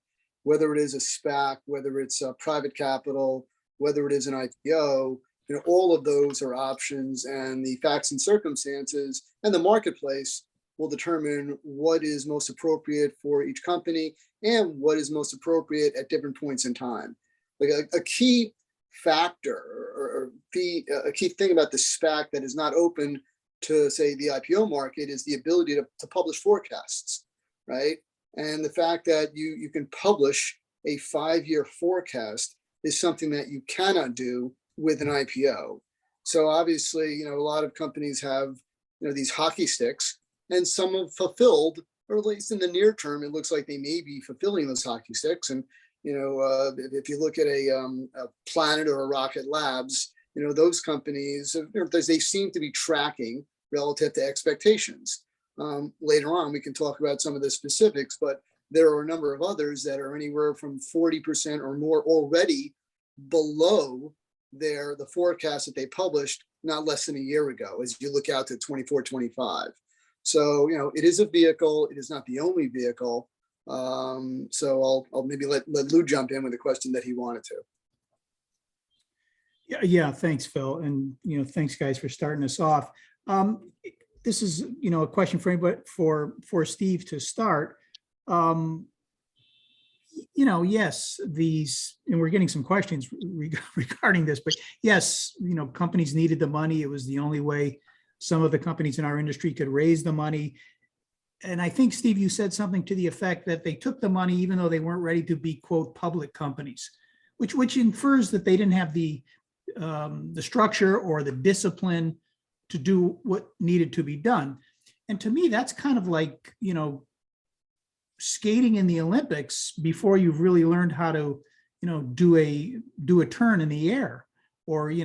whether it is a SPAC, whether it's a private capital, whether it is an IPO. All of those are options, and the facts and circumstances and the marketplace will determine what is most appropriate for each company and what is most appropriate at different points in time. Like a key factor or a key thing about the SPAC that is not open to, say, the IPO market is the ability to publish forecasts, right? And the fact that you can publish a 5-year forecast is something that you cannot do with an IPO. So obviously, a lot of companies have, these hockey sticks, and some have fulfilled, or at least in the near term, it looks like they may be fulfilling those hockey sticks. And, if you look at a Planet or a Rocket Labs, those companies, they seem to be tracking relative to expectations. Later on, we can talk about some of the specifics, but there are a number of others that are anywhere from 40% or more already below the forecast that they published not less than a year ago, as you look out to 24, 25. So, it is a vehicle. It is not the only vehicle. So I'll maybe let Lou jump in with a question that he wanted to. Yeah, thanks, Phil. And, thanks guys for starting us off. This is, a question for anybody, for Steve to start. Yes, and we're getting some questions regarding this, but yes, companies needed the money. It was the only way some of the companies in our industry could raise the money. And I think, Steve, you said something to the effect that they took the money even though they weren't ready to be, quote, public companies, which infers that they didn't have the structure or the discipline to do what needed to be done. And to me, that's kind of like, skating in the Olympics before you've really learned how to, do a turn in the air, or, you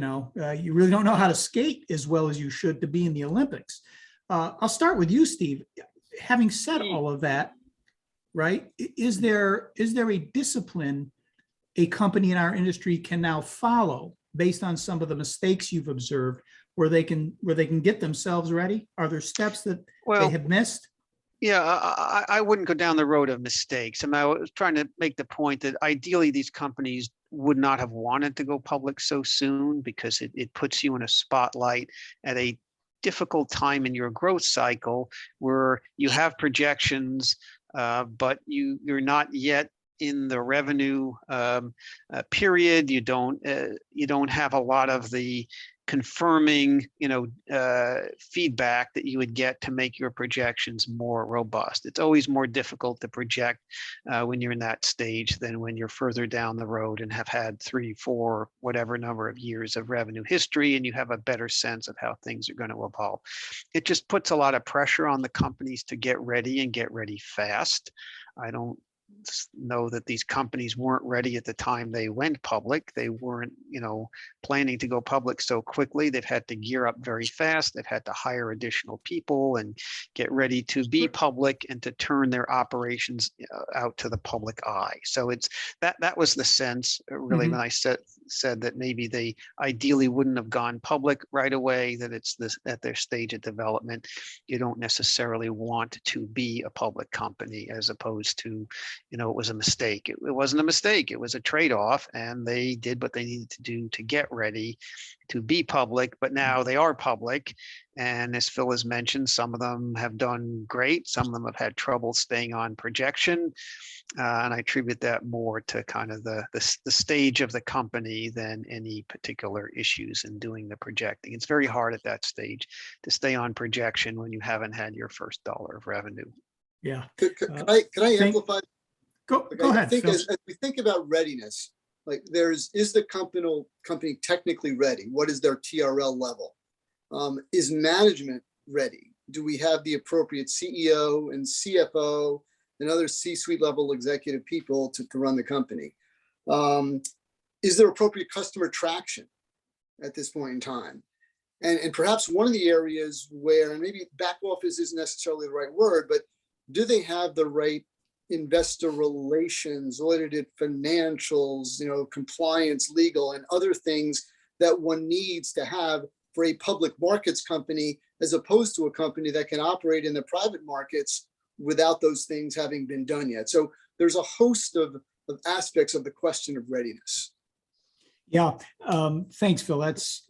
really don't know how to skate as well as you should to be in the Olympics. I'll start with you, Steve. Having said all of that, right, is there a discipline a company in our industry can now follow based on some of the mistakes you've observed, where they can get themselves ready? Are there steps that they have missed? Yeah, I wouldn't go down the road of mistakes. I was trying to make the point that ideally these companies would not have wanted to go public so soon, because it puts you in a spotlight at a difficult time in your growth cycle where you have projections, but you're not yet in the revenue period. You don't have a lot of the confirming, feedback that you would get to make your projections more robust. It's always more difficult to project when you're in that stage than when you're further down the road and have had 3, 4, whatever number of years of revenue history, and you have a better sense of how things are going to evolve. It just puts a lot of pressure on the companies to get ready and get ready fast. I don't know that these companies weren't ready at the time they went public. They weren't, planning to go public so quickly. They've had to gear up very fast. They've had to hire additional people and get ready to be public and to turn their operations out to the public eye. So it's that was the sense, really, when I said that maybe they ideally wouldn't have gone public right away, that it's this at their stage of development. You don't necessarily want to be a public company, as opposed to, it was a mistake. It wasn't a mistake. It was a trade-off, and they did what they needed to do to get ready to be public. But now they are public, and as Phil has mentioned, some of them have done great. Some of them have had trouble staying on projection, and I attribute that more to kind of the stage of the company than any particular issues in doing the projecting. It's very hard at that stage to stay on projection when you haven't had your first dollar of revenue. Yeah. Could I amplify? Go ahead. I think as we think about readiness, like is the company technically ready? What is their TRL level? Is management ready? Do we have the appropriate CEO and CFO and other C-suite level executive people to run the company? Is there appropriate customer traction at this point in time? And perhaps one of the areas where, and maybe back office isn't necessarily the right word, but do they have the right investor relations, audited financials, compliance, legal, and other things that one needs to have for a public markets company, as opposed to a company that can operate in the private markets without those things having been done yet? So there's a host of aspects of the question of readiness. Yeah, thanks, Phil. That's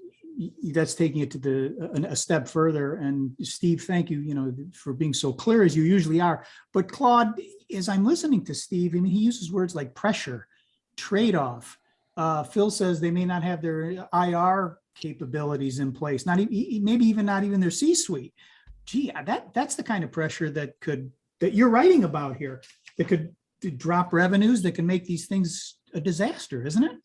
taking it to a step further. And Steve, thank you, for being so clear as you usually are. But Claude, as I'm listening to Steve, he uses words like pressure, trade-off. Phil says they may not have their IR capabilities in place, maybe even not even their C-suite. Gee, that's the kind of pressure that you're writing about here, that could drop revenues, that can make these things a disaster, isn't it?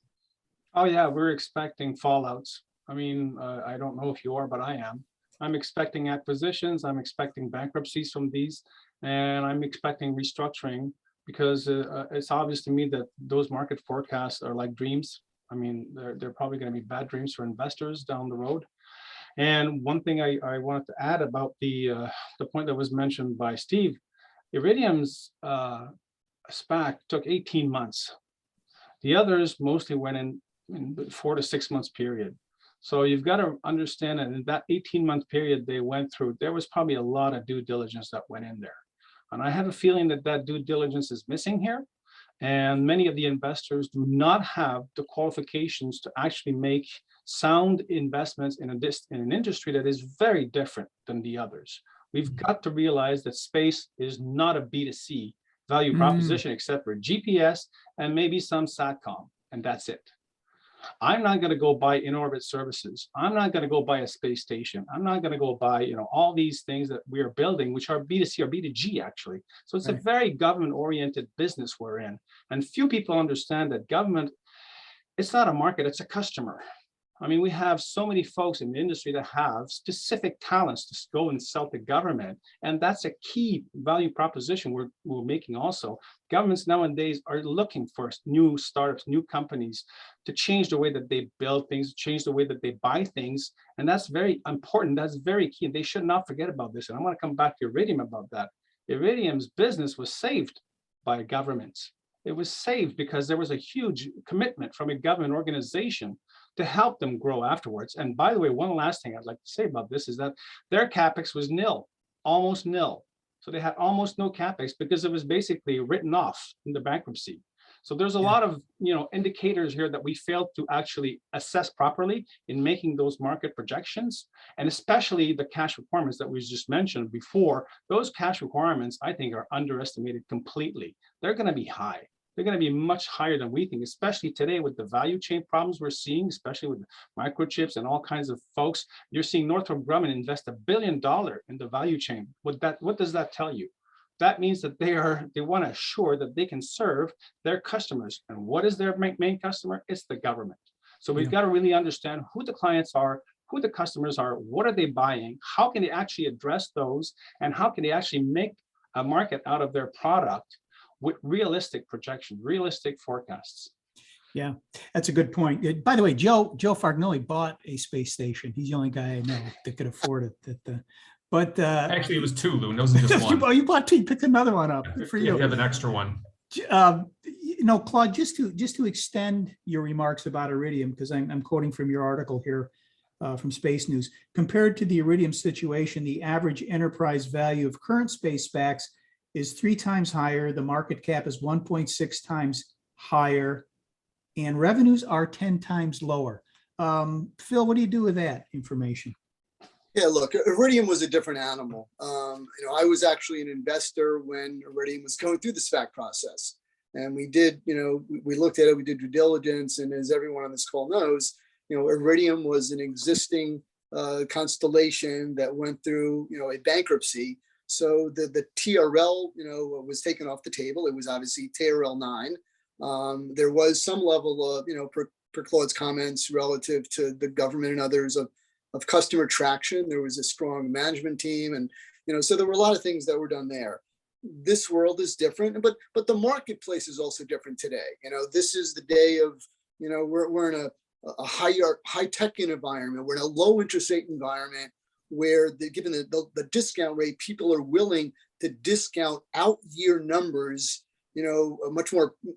Oh yeah, we're expecting fallouts. I don't know if you are, but I am. I'm expecting acquisitions. I'm expecting bankruptcies from these, and I'm expecting restructuring, because it's obvious to me that those market forecasts are like dreams. They're probably going to be bad dreams for investors down the road. And one thing I wanted to add about the point that was mentioned by Steve, Iridium's SPAC took 18 months. The others mostly went in 4 to 6 months period. So you've got to understand that in that 18-month period they went through, there was probably a lot of due diligence that went in there. And I have a feeling that that due diligence is missing here. And many of the investors do not have the qualifications to actually make sound investments in an industry that is very different than the others. We've got to realize that space is not a B2C value proposition, except for GPS and maybe some SATCOM, and that's it. I'm not going to go buy in-orbit services. I'm not going to go buy a space station. I'm not going to go buy, all these things that we are building, which are B2C or B2G actually. So it's a very government-oriented business we're in. And few people understand that government, it's not a market, it's a customer. I mean, we have so many folks in the industry that have specific talents to go and sell to government. And that's a key value proposition we're making also. Governments nowadays are looking for new startups, new companies to change the way that they build things, change the way that they buy things. And that's very important. That's very key. And they should not forget about this. And I want to come back to Iridium about that. Iridium's business was saved by governments. It was saved because there was a huge commitment from a government organization to help them grow afterwards. And by the way, one last thing I'd like to say about this is that their CapEx was nil, almost nil. So they had almost no CapEx because it was basically written off in the bankruptcy. So there's a lot of indicators here that we failed to actually assess properly in making those market projections, and especially the cash requirements that we just mentioned before. Those cash requirements, I think, are underestimated completely. They're going to be high. They're going to be much higher than we think, especially today with the value chain problems we're seeing, especially with microchips and all kinds of folks. You're seeing Northrop Grumman invest $1 billion in the value chain. What does that tell you? That means that they want to assure that they can serve their customers. And what is their main customer? It's the government. So we've got to really understand who the clients are, who the customers are, what are they buying, how can they actually address those, and how can they actually make a market out of their product with realistic projections, realistic forecasts. Yeah, that's a good point. By the way, Joe Fargnoli bought a space station. He's the only guy I know that could afford it. But actually, it was two, Lou. It wasn't just one. you bought two. You picked another one up. Good for you. You have an extra one. Claude, just to extend your remarks about Iridium, because I'm quoting from your article here from Space News. Compared to the Iridium situation, the average enterprise value of current space SPACs is 3 times higher. The market cap is 1.6 times higher, and revenues are 10 times lower. Phil, what do you do with that information? Yeah, look, Iridium was a different animal. I was actually an investor when Iridium was going through the SPAC process. And we did, we looked at it, we did due diligence. And as everyone on this call knows, Iridium was an existing constellation that went through, a bankruptcy. So the TRL, was taken off the table. It was obviously TRL 9. There was some level of, per Claude's comments relative to the government and others of customer traction. There was a strong management team, and so there were a lot of things that were done there. This world is different, but the marketplace is also different today. This is the day of, we're in a high tech environment. We're in a low interest rate environment where given the discount rate, people are willing to discount out year numbers,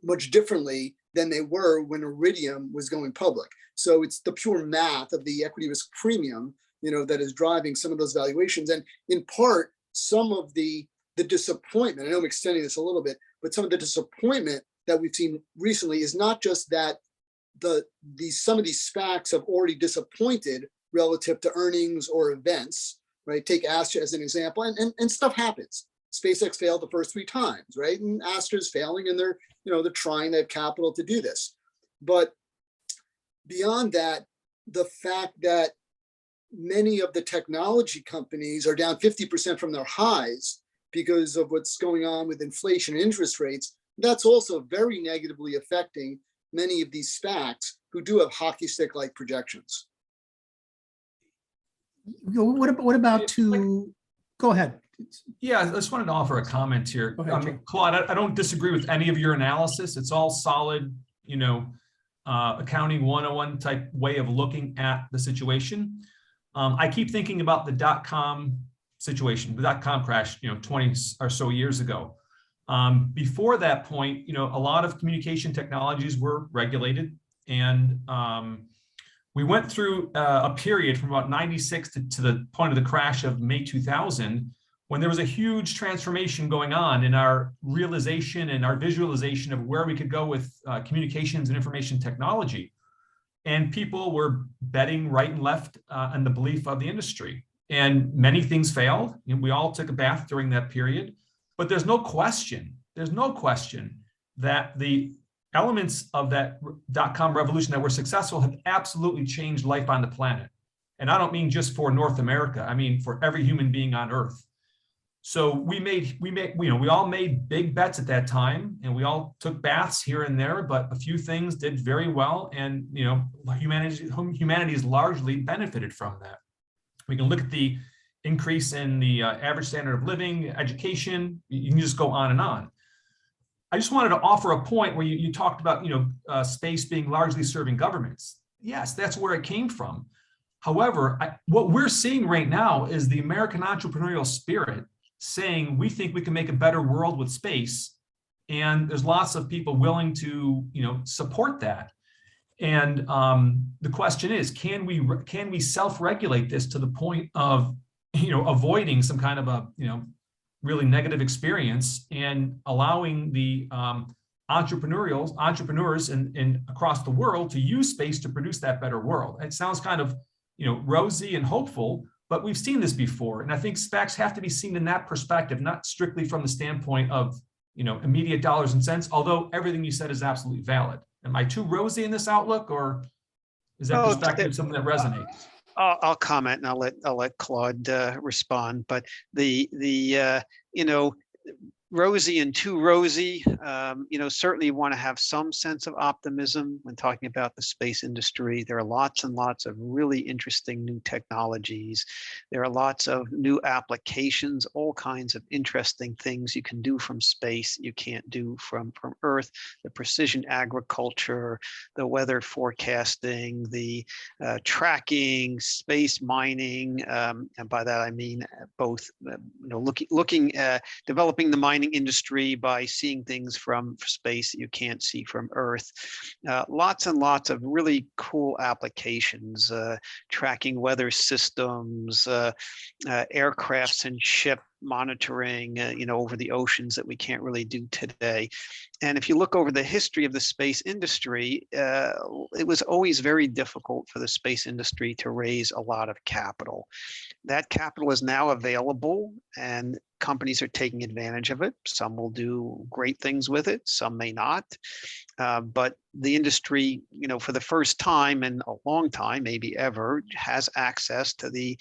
much differently than they were when Iridium was going public. So it's the pure math of the equity risk premium, that is driving some of those valuations. And in part, some of the disappointment, I know I'm extending this a little bit, but some of the disappointment that we've seen recently is not just that some of these SPACs have already disappointed relative to earnings or events, right? Take Astra as an example, and stuff happens. SpaceX failed the first 3 times, right? And Astra's failing, and they're trying, they have capital to do this. But beyond that, the fact that many of the technology companies are down 50% from their highs because of what's going on with inflation and interest rates, that's also very negatively affecting many of these SPACs who do have hockey stick-like projections. What about go ahead. Yeah, I just wanted to offer a comment here. Ahead, Claude, I don't disagree with any of your analysis. It's all solid, accounting 101 type way of looking at the situation. I keep thinking about the .com situation, the .com crash, 20 or so years ago. Before that point, a lot of communication technologies were regulated, and we went through a period from about 96 to the point of the crash of May 2000, when there was a huge transformation going on in our realization and our visualization of where we could go with communications and information technology. And people were betting right and left on the belief of the industry. And many things failed. And we all took a bath during that period. But there's no question that the elements of that .com revolution that were successful have absolutely changed life on the planet. And I don't mean just for North America. I mean for every human being on Earth. So we all made big bets at that time, and we all took baths here and there, but a few things did very well, and humanity has largely benefited from that. We can look at the increase in the average standard of living, education. You can just go on and on. I just wanted to offer a point where you talked about space being largely serving governments. Yes, that's where it came from. However, what we're seeing right now is the American entrepreneurial spirit saying we think we can make a better world with space, and there's lots of people willing to support that. And the question is, can we self-regulate this to the point of avoiding some kind of a really negative experience, and allowing the entrepreneurs and across the world to use space to produce that better world? It sounds kind of rosy and hopeful, but we've seen this before. And I think SPACs have to be seen in that perspective, not strictly from the standpoint of, immediate dollars and cents, although everything you said is absolutely valid. Am I too rosy in this outlook, or is that perspective something that resonates? I'll comment, and I'll let Claude respond. But the rosy and too rosy, certainly you want to have some sense of optimism when talking about the space industry. There are lots and lots of really interesting new technologies. There are lots of new applications, all kinds of interesting things you can do from space you can't do from Earth. The precision agriculture, the weather forecasting, the tracking, space mining, and by that I mean both looking at developing the mining industry by seeing things from space that you can't see from Earth. Lots and lots of really cool applications, tracking weather systems, aircrafts and ship monitoring, over the oceans that we can't really do today. And if you look over the history of the space industry, it was always very difficult for the space industry to raise a lot of capital. That capital is now available, and companies are taking advantage of it. Some will do great things with it, some may not. But the industry, for the first time in a long time, maybe ever, has access to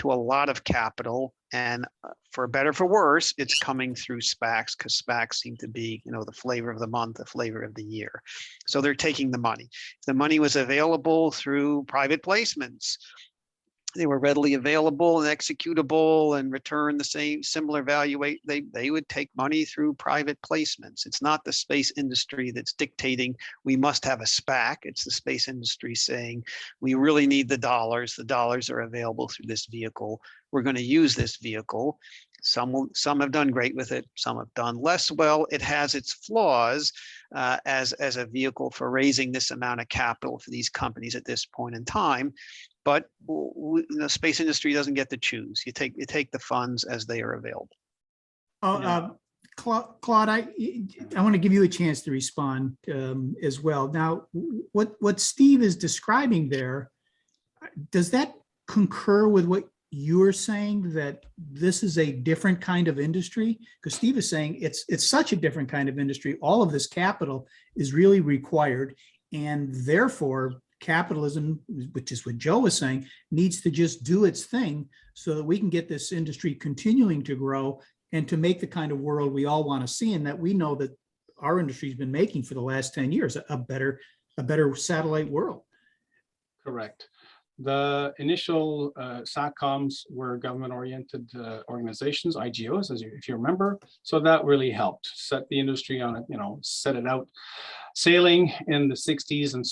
a lot of capital. And for better for worse, it's coming through SPACs, because SPACs seem to be, the flavor of the month, the flavor of the year. So they're taking the money. If the money was available through private placements, they were readily available and executable and return the similar value, they would take money through private placements. It's not the space industry that's dictating we must have a SPAC. It's the space industry saying we really need the dollars. The dollars are available through this vehicle. We're going to use this vehicle. Some have done great with it. Some have done less well. It has its flaws as a vehicle for raising this amount of capital for these companies at this point in time. But the space industry doesn't get to choose. You take the funds as they are available. Claude, I want to give you a chance to respond as well. Now, what Steve is describing there, does that concur with what you're saying, that this is a different kind of industry? Because Steve is saying it's such a different kind of industry. All of this capital is really required, and therefore capitalism, which is what Joe was saying, needs to just do its thing so that we can get this industry continuing to grow and to make the kind of world we all want to see, and that we know that our industry's been making for the last 10 years, a better satellite world. Correct. The initial SATCOMs were government-oriented organizations, IGOs, if you remember. So that really helped set the industry on it, set it out sailing in the 60s and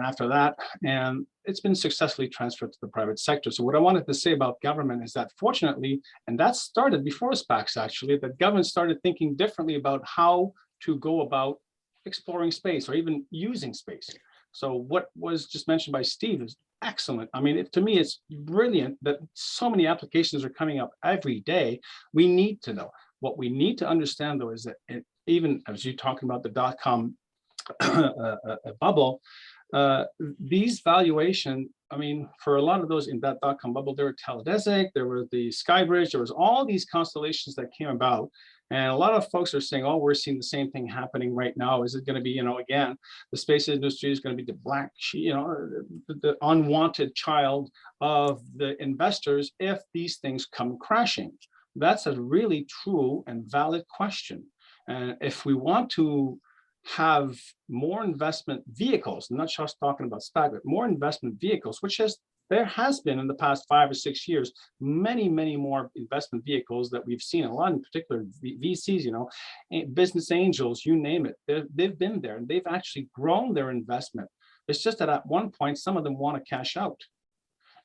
after that. And it's been successfully transferred to the private sector. So what I wanted to say about government is that fortunately, and that started before SPACs actually, that government started thinking differently about how to go about exploring space or even using space. So what was just mentioned by Steve is excellent. I mean, to me, it's brilliant that so many applications are coming up every day. We need to know. What we need to understand, though, is that even as you're talking about the .com bubble, these valuation, I mean, for a lot of those in that .com bubble, there were Teledesic, there were the Skybridge, there was all these constellations that came about. And a lot of folks are saying, oh, we're seeing the same thing happening right now. Is it going to be, again, the space industry is going to be the black sheep, the unwanted child of the investors if these things come crashing? That's a really true and valid question. And if we want to have more investment vehicles, I'm not just talking about SPAC, but more investment vehicles, there has been in the past 5 or 6 years, many more investment vehicles that we've seen, a lot in particular VCs, business angels, you name it. They've been there and they've actually grown their investment. It's just that at one point, some of them want to cash out.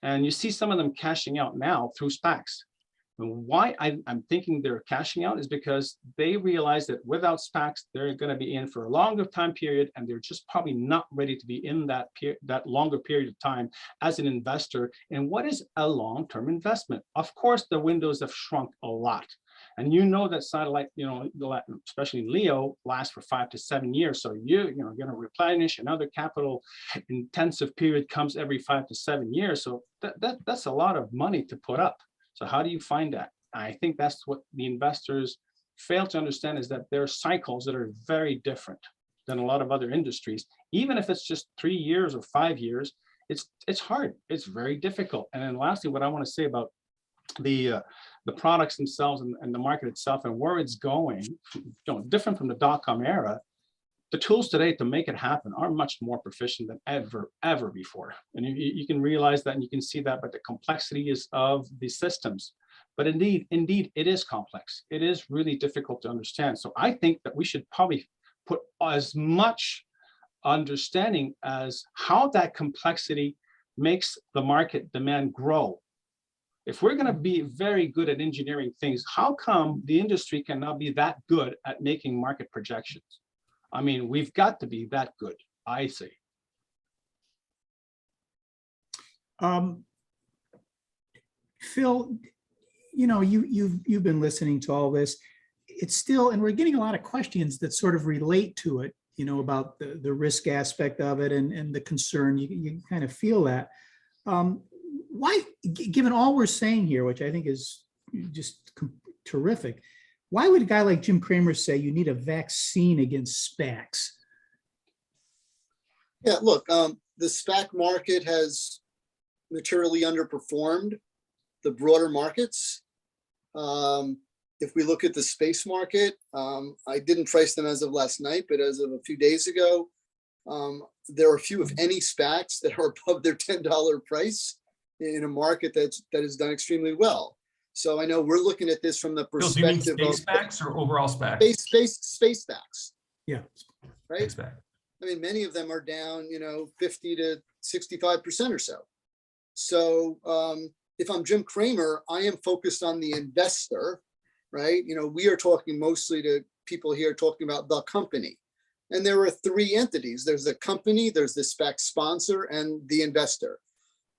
And you see some of them cashing out now through SPACs. And why I'm thinking they're cashing out is because they realize that without SPACs, they're going to be in for a longer time period, and they're just probably not ready to be in that longer period of time as an investor in what is a long-term investment. Of course, the windows have shrunk a lot. And that satellite, especially in LEO, lasts for 5 to 7 years. So you're going to replenish. Another capital intensive period comes every 5 to 7 years. So that's a lot of money to put up. So how do you find that? I think that's what the investors fail to understand, is that there are cycles that are very different than a lot of other industries. Even if it's just 3 years or 5 years, it's hard. It's very difficult. And then lastly, what I want to say about the products themselves and the market itself and where it's going, different from the .com era, the tools today to make it happen are much more proficient than ever before. And you can realize that, and you can see that by the complexity of the systems. But indeed, it is complex. It is really difficult to understand. So I think that we should probably put as much understanding as how that complexity makes the market demand grow. If we're going to be very good at engineering things, how come the industry cannot be that good at making market projections? I mean, we've got to be that good, I say. Phil, you've been listening to all this. It's still, and we're getting a lot of questions that sort of relate to it, about the risk aspect of it and the concern. You kind of feel that. Why, given all we're saying here, which I think is just terrific, why would a guy like Jim Cramer say you need a vaccine against SPACs? Yeah, look, the SPAC market has materially underperformed the broader markets. If we look at the space market, I didn't price them as of last night, but as of a few days ago, there are few, if any, SPACs that are above their $10 price in a market that has done extremely well. So I know we're looking at this from the perspective of SPACs or overall SPACs? Space SPACs. Yeah. Right. I mean, many of them are down, 50 to 65% or so. So if I'm Jim Cramer, I am focused on the investor, right? We are talking mostly to people here talking about the company. And there are 3 entities. There's the company, there's the SPAC sponsor, and the investor.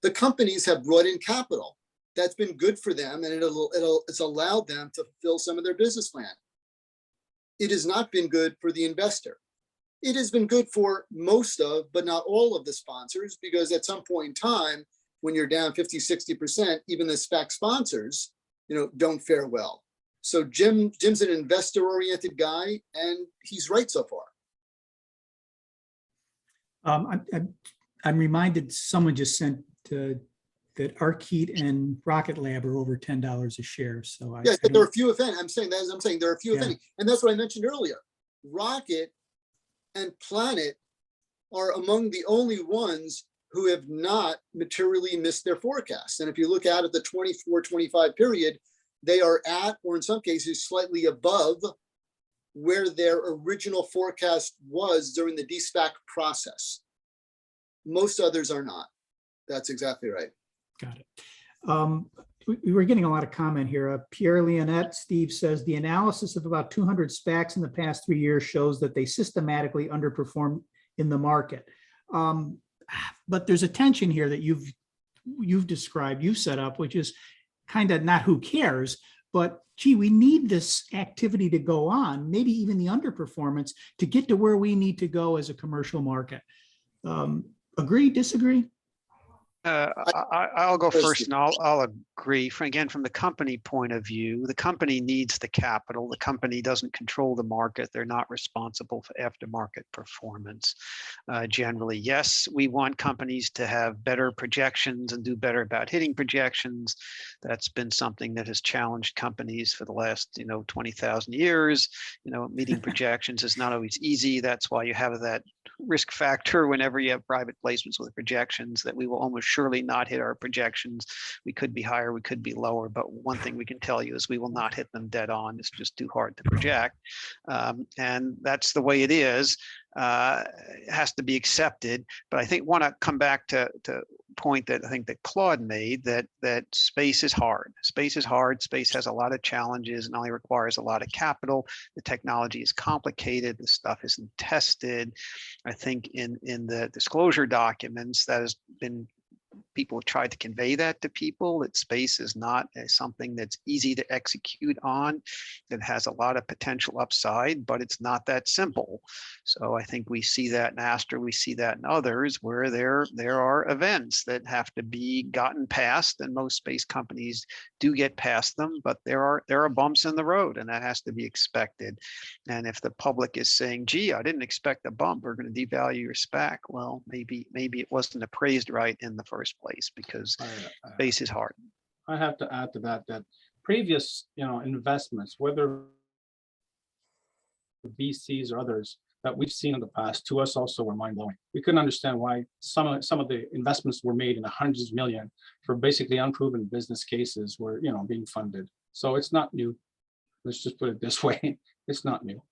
The companies have brought in capital. That's been good for them, and it's allowed them to fulfill some of their business plan. It has not been good for the investor. It has been good for most of, but not all of the sponsors, because at some point in time, when you're down 50, 60%, even the SPAC sponsors, don't fare well. So Jim's an investor-oriented guy, and he's right so far. I'm reminded someone just sent that Arkeet and Rocket Lab are over $10 a share. So there are a few, if any. I'm saying there are a few, if any, and that's what I mentioned earlier. Rocket and Planet are among the only ones who have not materially missed their forecasts. And if you look out at the 24-25 period, they are at, or in some cases, slightly above where their original forecast was during the de-SPAC process. Most others are not. That's exactly right. Got it. We were getting a lot of comment here. Pierre Leonette, Steve says, the analysis of about 200 SPACs in the past 3 years shows that they systematically underperform in the market. But there's a tension here that you've described, you've set up, which is kind of not who cares, but gee, we need this activity to go on, maybe even the underperformance to get to where we need to go as a commercial market. Agree, disagree? I'll go first, and I'll agree. Again, from the company point of view, the company needs the capital. The company doesn't control the market. They're not responsible for aftermarket performance. Generally, yes, we want companies to have better projections and do better about hitting projections. That's been something that has challenged companies for the last 20,000 years. Meeting projections is not always easy. That's why you have that risk factor whenever you have private placements with projections, that we will almost surely not hit our projections. We could be higher, we could be lower, but one thing we can tell you is we will not hit them dead on. It's just too hard to project. And that's the way it is. It has to be accepted. But I think want to come back to point that I think that Claude made, that space is hard. Space is hard. Space has a lot of challenges and only requires a lot of capital. The technology is complicated. The stuff isn't tested. I think in the disclosure documents that has been, people have tried to convey that to people, that space is not something that's easy to execute on. It has a lot of potential upside, but it's not that simple. So I think we see that in Astra, we see that in others, where there are events that have to be gotten past, and most space companies do get past them, but there are bumps in the road, and that has to be expected. And if the public is saying, gee, I didn't expect a bump, we're going to devalue your SPAC, well, maybe it wasn't appraised right in the first place, because space is hard. I have to add to that previous investments, whether VCs or others that we've seen in the past, to us also were mind-blowing. We couldn't understand why some of the investments were made in the hundreds of millions for basically unproven business cases were being funded. So it's not new. Let's just put it this way. It's not new.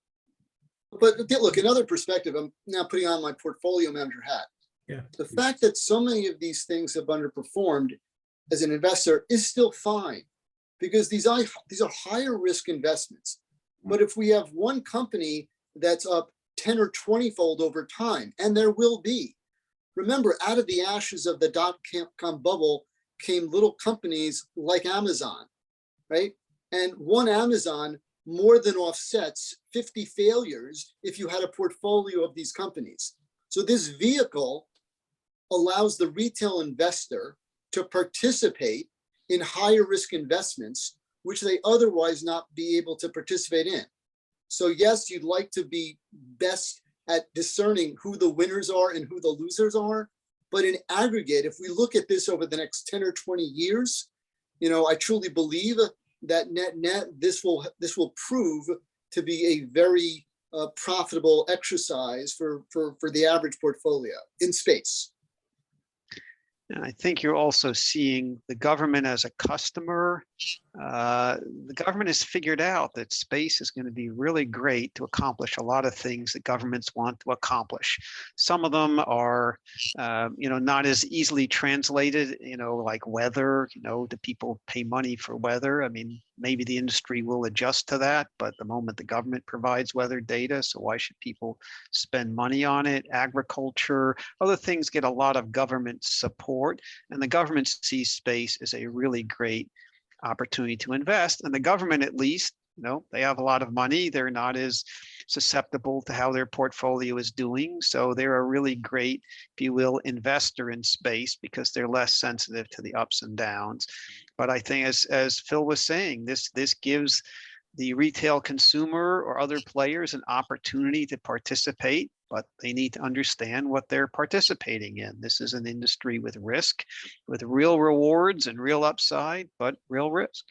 But look, another perspective, I'm now putting on my portfolio manager hat. Yeah. The fact that so many of these things have underperformed as an investor is still fine, because these are higher risk investments. But if we have one company that's up 10 or 20 fold over time, and there will be, remember, out of the ashes of the dot-com bubble came little companies like Amazon, right? And one Amazon more than offsets 50 failures if you had a portfolio of these companies. So this vehicle allows the retail investor to participate in higher risk investments, which they otherwise not be able to participate in. So yes, you'd like to be best at discerning who the winners are and who the losers are. But in aggregate, if we look at this over the next 10 or 20 years, I truly believe that net, this will prove to be a very profitable exercise for the average portfolio in space. And I think you're also seeing the government as a customer. The government has figured out that space is going to be really great to accomplish a lot of things that governments want to accomplish. Some of them are, not as easily translated, like weather, do people pay money for weather? I mean, maybe the industry will adjust to that, but the moment the government provides weather data, so why should people spend money on it? Agriculture, other things get a lot of government support, and the government sees space as a really great opportunity to invest. And the government, at least, they have a lot of money. They're not as susceptible to how their portfolio is doing. So they're a really great, if you will, investor in space, because they're less sensitive to the ups and downs. But I think, as Phil was saying, this gives the retail consumer or other players an opportunity to participate, but they need to understand what they're participating in. This is an industry with risk, with real rewards and real upside, but real risk.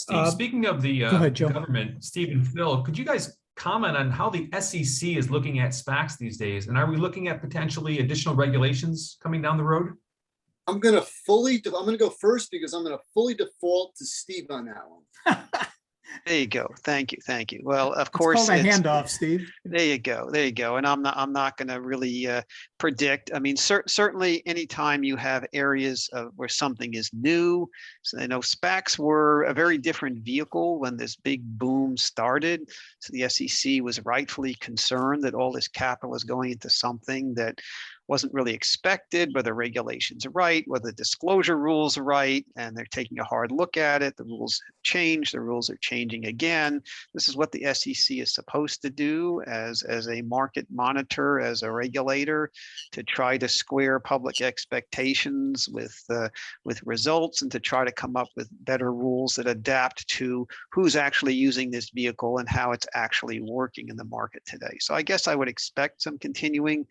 Steve, speaking of the go ahead, Joe. government, Steve and Phil, could you guys comment on how the SEC is looking at SPACs these days? And are we looking at potentially additional regulations coming down the road? I'm going to go first because I'm going to fully default to Steve on that one. There you go. Thank you. Thank you. Well, of It's course, called a handoff, Steve. there you go. There you go. And I'm not going to really predict. I mean, certainly anytime you have areas of where something is new, so SPACs were a very different vehicle when this big boom started. So the SEC was rightfully concerned that all this capital was going into something that wasn't really expected, whether regulations are right, whether disclosure rules are right, and they're taking a hard look at it. The rules have changed, the rules are changing again. This is what the SEC is supposed to do as a market monitor, as a regulator, to try to square public expectations with results and to try to come up with better rules that adapt to who's actually using this vehicle and how it's actually working in the market today. So I guess I would expect some continuing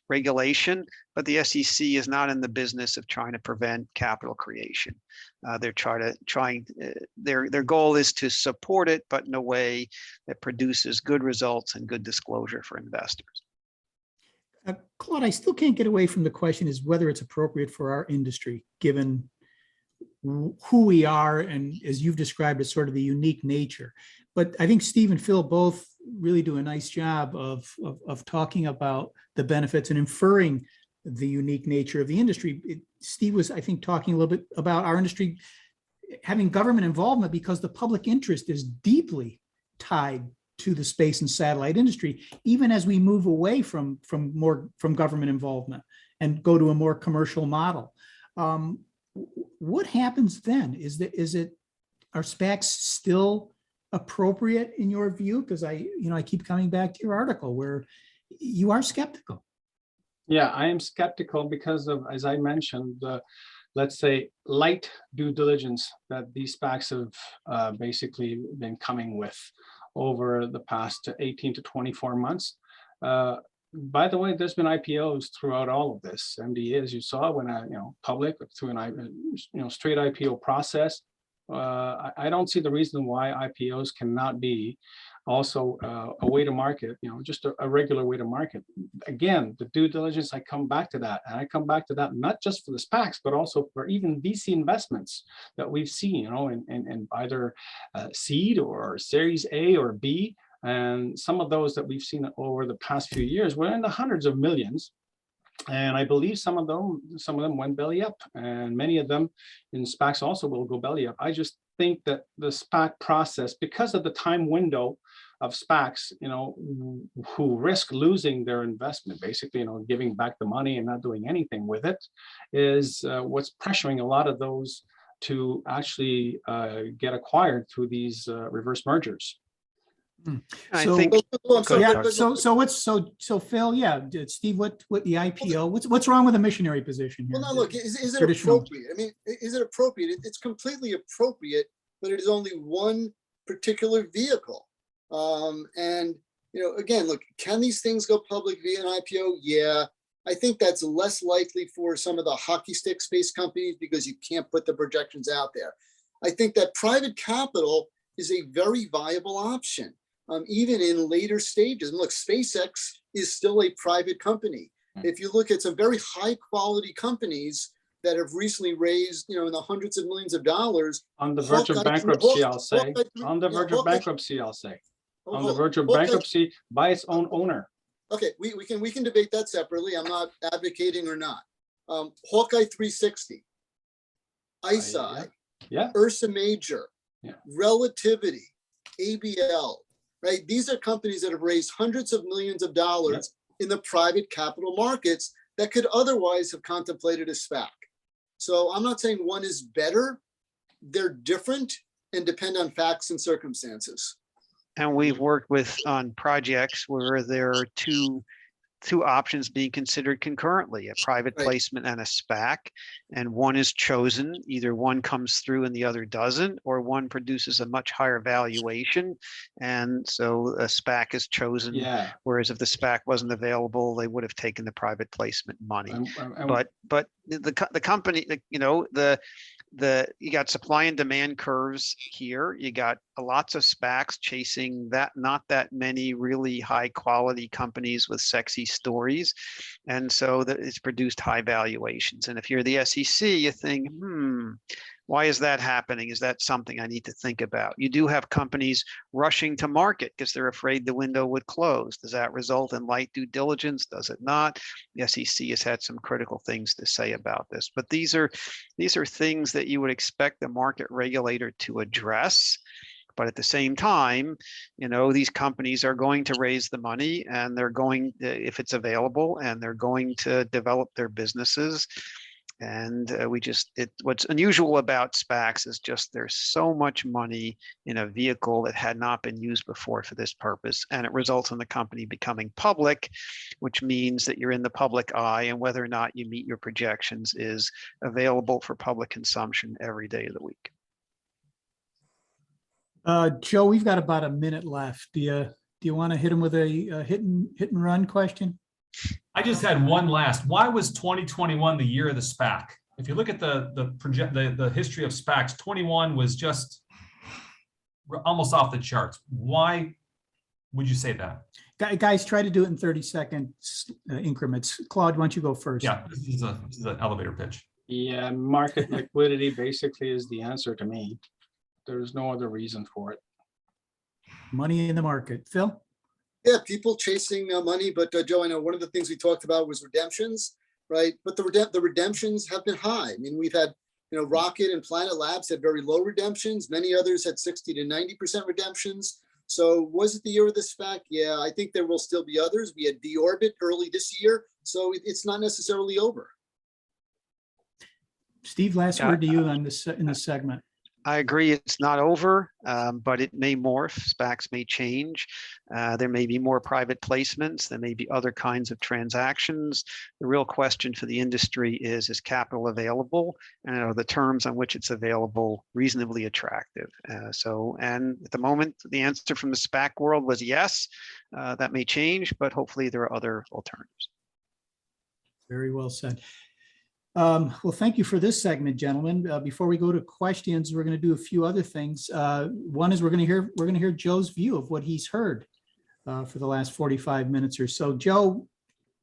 regulation, but the SEC is not in the business of trying to prevent capital creation. Their goal is to support it, but in a way that produces good results and good disclosure for investors. Claude, I still can't get away from the question is whether it's appropriate for our industry, given who we are and, as you've described, it's sort of the unique nature. But I think Steve and Phil both really do a nice job of talking about the benefits and inferring the unique nature of the industry. Steve was, I think, talking a little bit about our industry having government involvement because the public interest is deeply tied to the space and satellite industry, even as we move away from government involvement and go to a more commercial model. What happens then? Are SPACs still appropriate in your view? Because I keep coming back to your article where you are skeptical. Yeah, I am skeptical because of, as I mentioned, the, let's say, light due diligence that these SPACs have basically been coming with over the past 18 to 24 months. By the way, there's been IPOs throughout all of this. MDA, as you saw, when public through an straight IPO process. I don't see the reason why IPOs cannot be also a way to market, just a regular way to market. Again, the due diligence, I come back to that. And I come back to that not just for the SPACs, but also for even VC investments that we've seen, in either seed or Series A or B. And some of those that we've seen over the past few years were in the hundreds of millions. And I believe some of them went belly up, and many of them in SPACs also will go belly up. I just think that the SPAC process, because of the time window of SPACs, who risk losing their investment, basically, giving back the money and not doing anything with it, is what's pressuring a lot of those to actually get acquired through these reverse mergers. I So, think. so Phil, Steve, what the IPO? What's wrong with a missionary position here? Well, no, look, is it Traditional. appropriate? I mean, is it appropriate? It's completely appropriate, but it is only one particular vehicle. And again, look, can these things go public via an IPO? Yeah, I think that's less likely for some of the hockey stick space companies because you can't put the projections out there. I think that private capital is a very viable option. Even in later stages. And look, SpaceX is still a private company. If you look at some very high quality companies that have recently raised, in the hundreds of millions of dollars. On the verge of bankruptcy, I'll say. On the verge of bankruptcy, I'll say. On the verge of bankruptcy by its own owner. Okay, we can debate that separately. I'm not advocating or not. Hawkeye 360, ISI, Ursa Major, Relativity, ABL. Right, these are companies that have raised hundreds of millions of dollars in the private capital markets that could otherwise have contemplated a SPAC. So I'm not saying one is better. They're different and depend on facts and circumstances. And we've worked on projects where there are two options being considered concurrently, a private placement and a SPAC, and one is chosen. Either one comes through and the other doesn't, or one produces a much higher valuation, and so a SPAC is chosen. Whereas if the SPAC wasn't available, they would have taken the private placement money. But the company, you got supply and demand curves here. You got lots of SPACs chasing not that many really high quality companies with sexy stories. And so that it's produced high valuations. And if you're the SEC, you think, why is that happening? Is that something I need to think about? You do have companies rushing to market because they're afraid the window would close. Does that result in light due diligence? Does it not? The SEC has had some critical things to say about this, but these are things that you would expect the market regulator to address. But at the same time, these companies are going to raise the money, and they're going, if it's available, and they're going to develop their businesses. And what's unusual about SPACs is just there's so much money in a vehicle that had not been used before for this purpose. And it results in the company becoming public, which means that you're in the public eye, and whether or not you meet your projections is available for public consumption every day of the week. Joe, we've got about a minute left. Do you want to hit him with a hit and run question? I just had one last. Why was 2021 the year of the SPAC? If you look at the history of SPACs, 21 was just almost off the charts. Why would you say that? Guys, try to do it in 30-second increments. Claude, why don't you go first? Yeah, this is an elevator pitch. Yeah, market liquidity basically is the answer to me. There's no other reason for it. Money in the market. Phil? Yeah, people chasing money, but Joe, I know one of the things we talked about was redemptions, right? But the redemptions have been high. I mean, we've had, Rocket and Planet Labs had very low redemptions. Many others had 60 to 90% redemptions. So was it the year of the SPAC? Yeah, I think there will still be others. We had D-Orbit early this year, so it's not necessarily over. Steve, last word to you on this in this segment. I agree, it's not over, but it may morph. SPACs may change. There may be more private placements. There may be other kinds of transactions. The real question for the industry is capital available? And are the terms on which it's available reasonably attractive? And at the moment, the answer from the SPAC world was yes. That may change, but hopefully there are other alternatives. Very well said. Well, thank you for this segment, gentlemen. Before we go to questions, we're going to do a few other things. One is we're going to hear Joe's view of what he's heard for the last 45 minutes or so. Joe,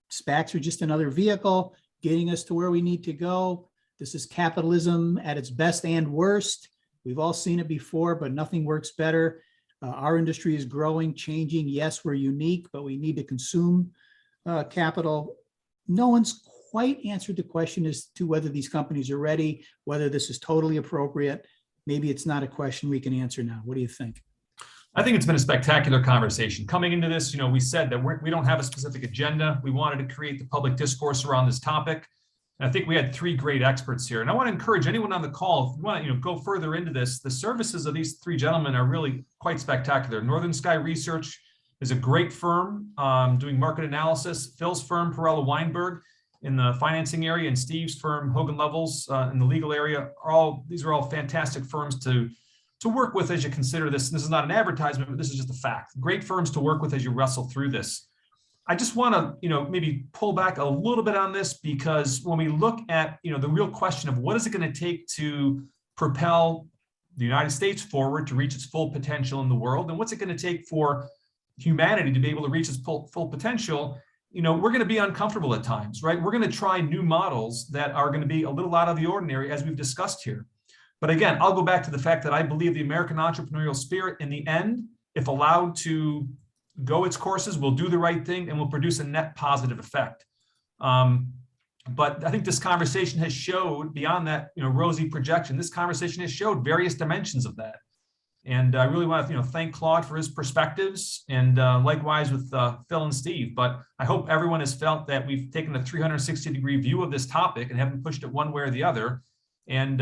SPACs are just another vehicle getting us to where we need to go. This is capitalism at its best and worst. We've all seen it before, but nothing works better. Our industry is growing, changing. Yes, we're unique, but we need to consume capital. No one's quite answered the question as to whether these companies are ready, whether this is totally appropriate. Maybe it's not a question we can answer now. What do you think? I think it's been a spectacular conversation. Coming into this, we said that we don't have a specific agenda. We wanted to create the public discourse around this topic. And I think we had three great experts here. And I want to encourage anyone on the call, if you want to go further into this, the services of these three gentlemen are really quite spectacular. Northern Sky Research is a great firm doing market analysis. Phil's firm, Perella Weinberg, in the financing area, and Steve's firm, Hogan Lovells, in the legal area. These are all fantastic firms to work with as you consider this. This is not an advertisement, but this is just a fact. Great firms to work with as you wrestle through this. I just want to, maybe pull back a little bit on this, because when we look at, the real question of what is it going to take to propel the United States forward to reach its full potential in the world, and what's it going to take for humanity to be able to reach its full potential, we're going to be uncomfortable at times, right? We're going to try new models that are going to be a little out of the ordinary, as we've discussed here. But again, I'll go back to the fact that I believe the American entrepreneurial spirit, in the end, if allowed to go its courses, will do the right thing and will produce a net positive effect. But I think this conversation has showed, beyond that, rosy projection, this conversation has showed various dimensions of that. And I really want to, thank Claude for his perspectives, and likewise with Phil and Steve. But I hope everyone has felt that we've taken a 360-degree view of this topic and haven't pushed it one way or the other. And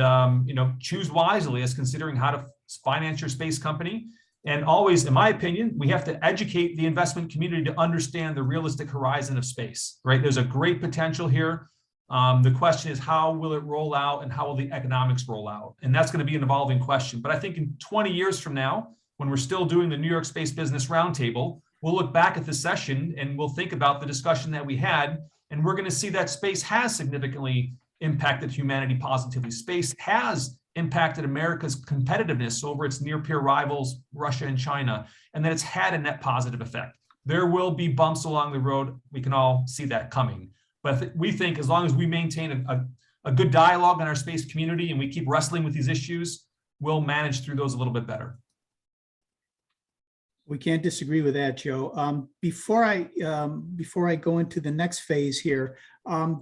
choose wisely as considering how to finance your space company. And always, in my opinion, we have to educate the investment community to understand the realistic horizon of space. Right? There's a great potential here. The question is, how will it roll out, and how will the economics roll out? And that's going to be an evolving question. But I think in 20 years from now, when we're still doing the New York Space Business Roundtable, we'll look back at this session and we'll think about the discussion that we had, and we're going to see that space has significantly impacted humanity positively. Space has impacted America's competitiveness over its near-peer rivals, Russia and China, and that it's had a net positive effect. There will be bumps along the road. We can all see that coming. But we think as long as we maintain a good dialogue in our space community and we keep wrestling with these issues, we'll manage through those a little bit better. We can't disagree with that, Joe. Before I go into the next phase here,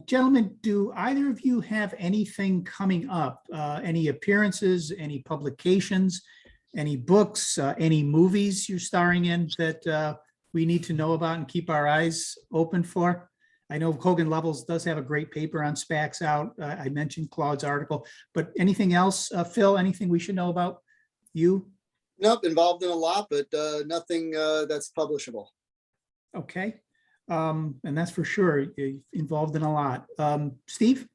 gentlemen, do either of you have anything coming up? Any appearances, any publications, any books, any movies you're starring in that we need to know about and keep our eyes open for? I know Hogan Lovells does have a great paper on SPACs out. I mentioned Claude's article, but anything else, Phil, anything we should know about you? Nope, involved in a lot, but nothing that's publishable. Okay. And that's for sure. You're involved in a lot. Steve?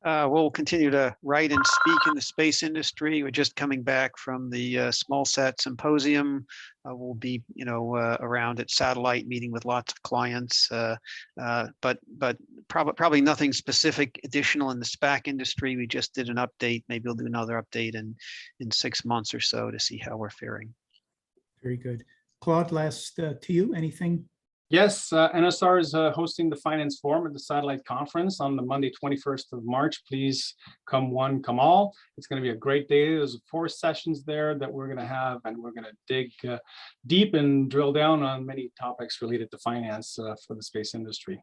We'll continue to write and speak in the space industry. We're just coming back from the Small Sat Symposium. We'll be, around at Satellite, meeting with lots of clients. But probably nothing specific additional in the SPAC industry. We just did an update. Maybe we'll do another update in 6 months or so to see how we're faring. Very good. Claude, last to you. Anything? Yes, NSR is hosting the Finance Forum at the Satellite Conference on the Monday, 21st of March. Please come one, come all. It's going to be a great day. There's 4 sessions there that we're going to have, and we're going to dig deep and drill down on many topics related to finance for the space industry.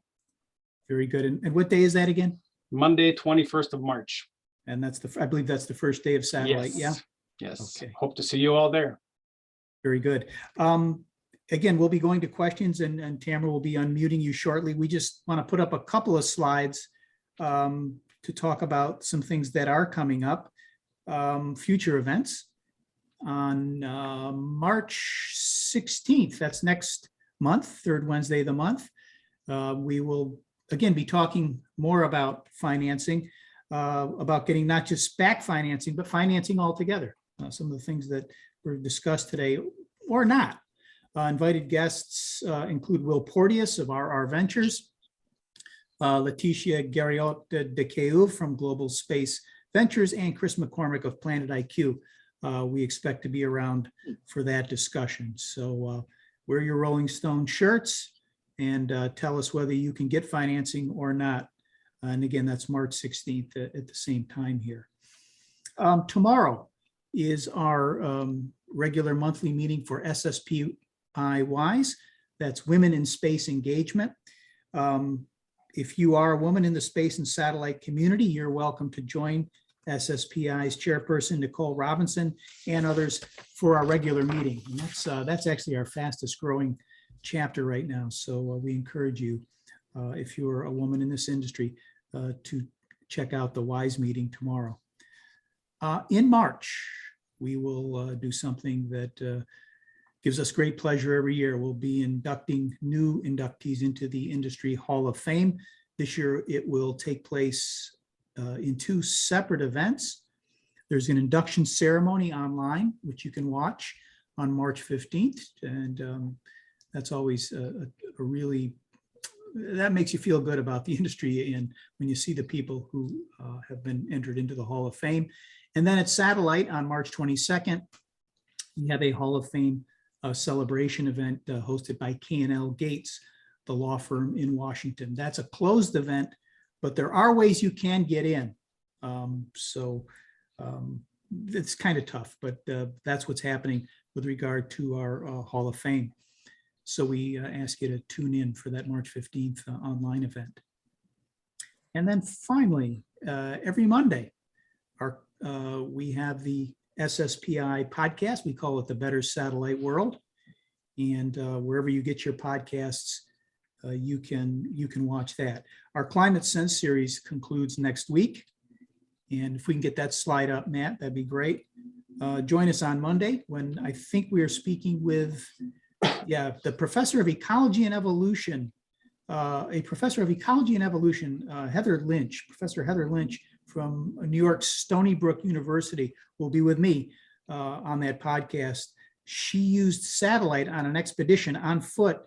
Very good. And what day is that again? Monday, 21st of March. And that's I believe that's the first day of Satellite. Yes. Yeah. Yes. Okay. Hope to see you all there. Very good. Again, we'll be going to questions, and Tamara will be unmuting you shortly. We just want to put up a couple of slides to talk about some things that are coming up, future events. On March 16th, that's next month, third Wednesday of the month, we will again be talking more about financing, about getting not just SPAC financing, but financing altogether. Some of the things that were discussed today or not. Invited guests include Will Porteous of RR Ventures, Leticia Garriot de Keu from Global Space Ventures, and Chris McCormick of Planet IQ. We expect to be around for that discussion. So wear your Rolling Stone shirts and tell us whether you can get financing or not. And again, that's March 16th at the same time here. Tomorrow is our regular monthly meeting for SSPI WISE. That's Women in Space Engagement. If you are a woman in the space and satellite community, you're welcome to join SSPI's chairperson, Nicole Robinson, and others for our regular meeting. And that's actually our fastest growing chapter right now. So we encourage you, if you're a woman in this industry, to check out the WISE meeting tomorrow. In March, we will do something that gives us great pleasure every year. We'll be inducting new inductees into the Industry Hall of Fame. This year, it will take place in 2 separate events. There's an induction ceremony online, which you can watch on March 15th. And that's always a really, that makes you feel good about the industry and when you see the people who have been entered into the Hall of Fame. And then at Satellite on March 22nd, we have a Hall of Fame celebration event hosted by K&L Gates, the law firm in Washington. That's a closed event, but there are ways you can get in. It's kind of tough, but that's what's happening with regard to our Hall of Fame. So we ask you to tune in for that March 15th online event. And then finally, every Monday, we have the SSPI podcast. We call it the Better Satellite World. And wherever you get your podcasts, you can watch that. Our Climate Sense series concludes next week. And if we can get that slide up, Matt, that'd be great. Join us on Monday when I think we are speaking with, the professor of ecology and evolution, Professor Heather Lynch from New York's Stony Brook University will be with me on that podcast. She used satellite on an expedition on foot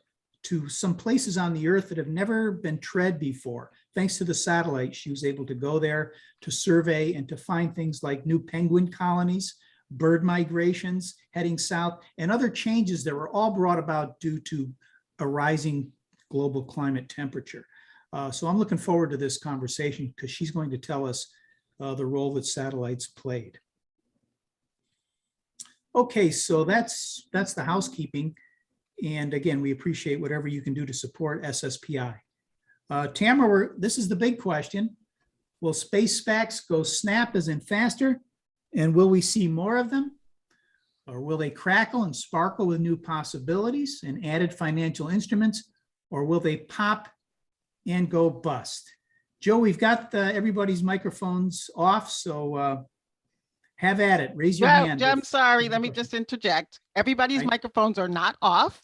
to some places on the earth that have never been tread before. Thanks to the satellite, she was able to go there to survey and to find things like new penguin colonies, bird migrations heading south, and other changes that were all brought about due to a rising global climate temperature. So I'm looking forward to this conversation because she's going to tell us the role that satellites played. Okay, so that's the housekeeping. And again, we appreciate whatever you can do to support SSPI. Tamara, this is the big question. Will space SPACs go snap as in faster? And will we see more of them? Or will they crackle and sparkle with new possibilities and added financial instruments? Or will they pop and go bust? Joe, we've got everybody's microphones off, so have at it. Raise your hand. I'm sorry. Let me just interject. Everybody's microphones are not off,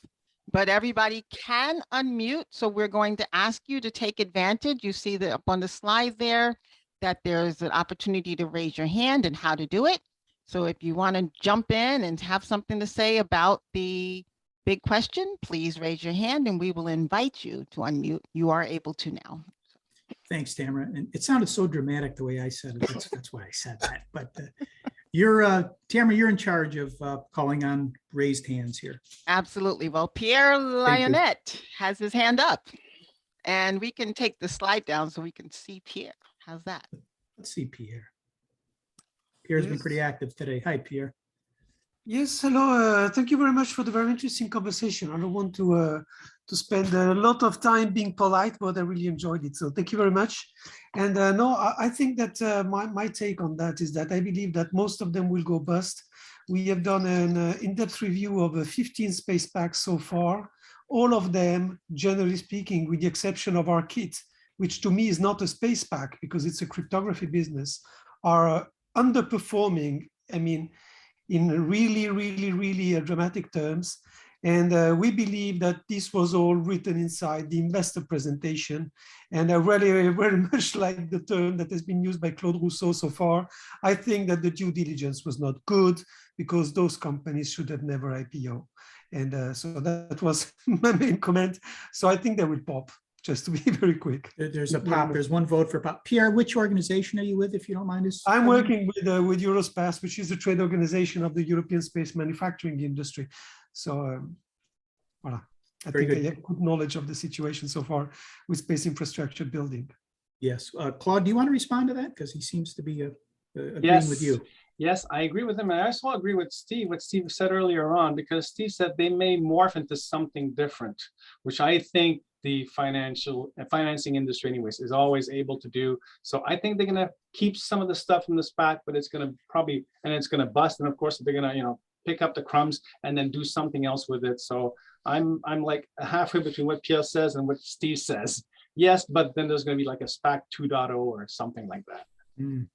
but everybody can unmute. So we're going to ask you to take advantage. You see that up on the slide there that there's an opportunity to raise your hand and how to do it. So if you want to jump in and have something to say about the big question, please raise your hand and we will invite you to unmute. You are able to now. Thanks, Tamara. And it sounded so dramatic the way I said it. That's why I said that. But Tamara, you're in charge of calling on raised hands here. Absolutely. Well, Pierre Lionette has his hand up and we can take the slide down so we can see Pierre. How's that? Let's see Pierre. Pierre's been pretty active today. Hi, Pierre. Yes, hello. Thank you very much for the very interesting conversation. I don't want to spend a lot of time being polite, but I really enjoyed it. So thank you very much. And no, I think that my take on that is that I believe that most of them will go bust. We have done an in-depth review of 15 space packs so far. All of them, generally speaking, with the exception of our kit, which to me is not a space pack because it's a cryptography business, are underperforming. I mean, in really dramatic terms. And we believe that this was all written inside the investor presentation. And I really very much like the term that has been used by Claude Rousseau so far. I think that the due diligence was not good because those companies should have never IPO. And so that was my main comment. So I think they will pop, just to be very quick. There's a pop. There's one vote for pop. Pierre, which organization are you with, if you don't mind us? I'm working with Eurospace, which is the trade organization of the European space manufacturing industry. So, voilà. I think I have good knowledge of the situation so far with space infrastructure building. Yes. Claude, do you want to respond to that? Because he seems to be agreeing with you. Yes, I agree with him. And I also agree with Steve, what Steve said earlier on, because Steve said they may morph into something different, which I think the financing industry anyways is always able to do. So I think they're going to keep some of the stuff from the SPAC, but it's going to probably, and it's going to bust. And of course, they're going to, pick up the crumbs and then do something else with it. So I'm like halfway between what Pierre says and what Steve says. Yes, but then there's going to be like a SPAC 2.0 or something like that.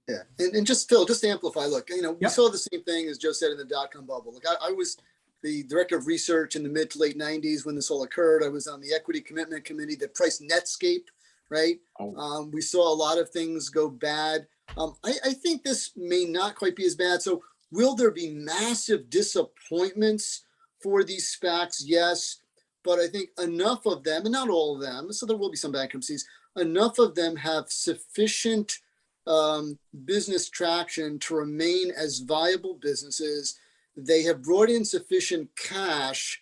Yeah, and just Phil, just to amplify, look, we saw the same thing as Joe said in the dot-com bubble. Look, I was the director of research in the mid to late 90s when this all occurred. I was on the equity commitment committee that priced Netscape, right? We saw a lot of things go bad. I think this may not quite be as bad. So will there be massive disappointments for these SPACs? Yes, but I think enough of them, and not all of them, so there will be some bankruptcies, enough of them have sufficient business traction to remain as viable businesses. They have brought in sufficient cash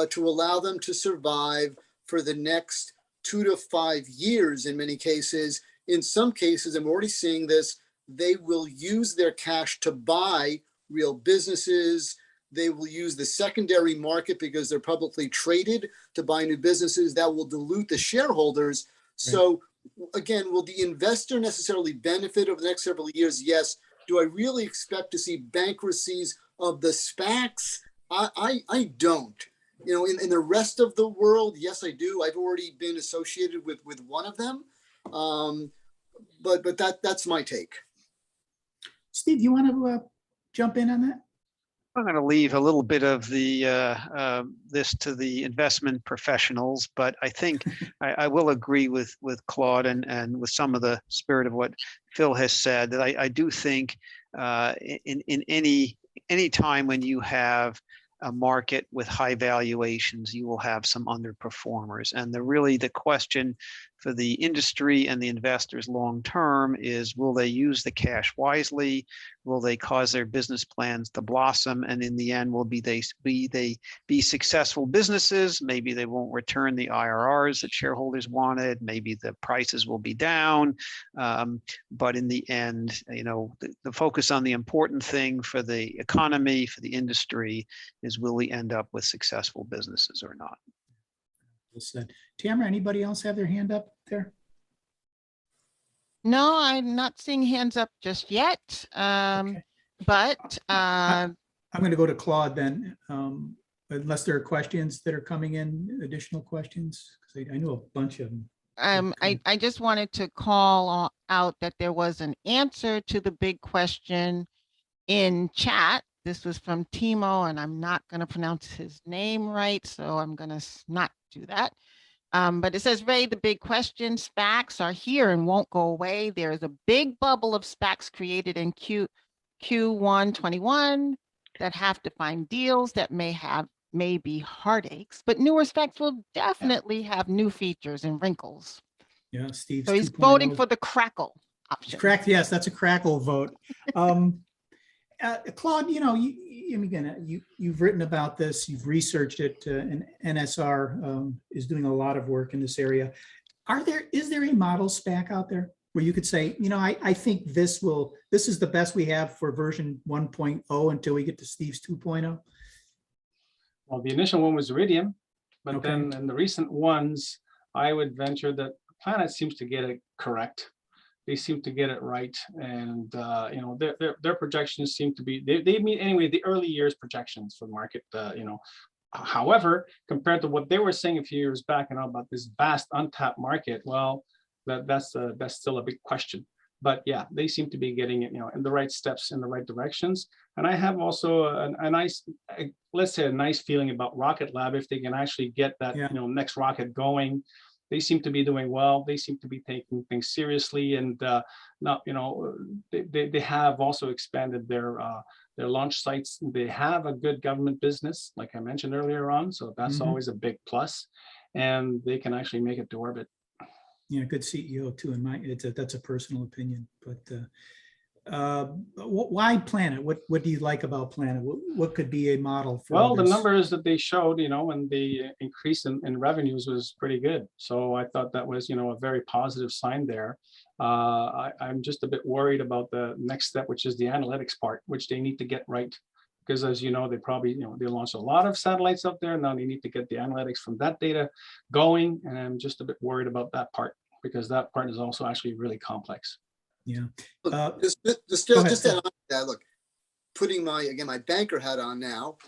to allow them to survive for the next 2 to 5 years in many cases. In some cases, I'm already seeing this, they will use their cash to buy real businesses. They will use the secondary market because they're publicly traded to buy new businesses that will dilute the shareholders. Right. So again, will the investor necessarily benefit over the next several years? Yes. Do I really expect to see bankruptcies of the SPACs? I don't. In the rest of the world, yes, I do. I've already been associated with one of them. But that's my take. Steve, you want to jump in on that? I'm going to leave a little bit of the this to the investment professionals, but I think I will agree with Claude and with some of the spirit of what Phil has said, that I do think in any time when you have a market with high valuations, you will have some underperformers. And the question for the industry and the investors long term is, will they use the cash wisely? Will they cause their business plans to blossom? And in the end, will they be successful businesses? Maybe they won't return the IRRs that shareholders wanted. Maybe the prices will be down. But in the end, the focus on the important thing for the economy, for the industry, is will we end up with successful businesses or not? Well said. Tamara, anybody else have their hand up there? No, I'm not seeing hands up just yet. Okay. But I'm going to go to Claude then, unless there are questions that are coming in, additional questions, because I know a bunch of them. I just wanted to call out that there was an answer to the big question in chat. This was from Timo, and I'm not going to pronounce his name right, so I'm going to not do that. But it says, Ray, the big question, SPACs are here and won't go away. There is a big bubble of SPACs created in Q1 21 that have to find deals that may be heartaches, but newer SPACs will definitely have new features and wrinkles. Yeah, Steve. So he's voting for the Crackle option. Correct. Yes, that's a Crackle vote. Claude, you've written about this, you've researched it, and NSR is doing a lot of work in this area. Is there a model SPAC out there where you could say, I think this is the best we have for version 1.0 until we get to Steve's 2.0? Well, the initial one was Iridium, but Okay. then in the recent ones, I would venture that Planet seems to get it correct. They seem to get it right, and their projections seem to be they meet anyway the early years projections for the market. However, compared to what they were saying a few years back, about this vast untapped market, well, that's still a big question. But yeah, they seem to be getting it, in the right steps, in the right directions. And I have also a nice, let's say, a nice feeling about Rocket Lab if they can actually get that next rocket going. They seem to be doing well. They seem to be taking things seriously, and they have also expanded their launch sites. They have a good government business, like I mentioned earlier on, so that's always a big plus, and they can actually make it to orbit. Yeah, good CEO too. That's a personal opinion, but why Planet? What do you like about Planet? What could be a model for? Well, this? the numbers that they showed, and the increase in revenues was pretty good. So I thought that was, a very positive sign there. I'm just a bit worried about the next step, which is the analytics part, which they need to get right. Because as you know, they probably, they launched a lot of satellites up there. Now they need to get the analytics from that data going. And I'm just a bit worried about that part, because that part is also actually really complex. Yeah. Just to add on to that, look, putting my banker hat on now.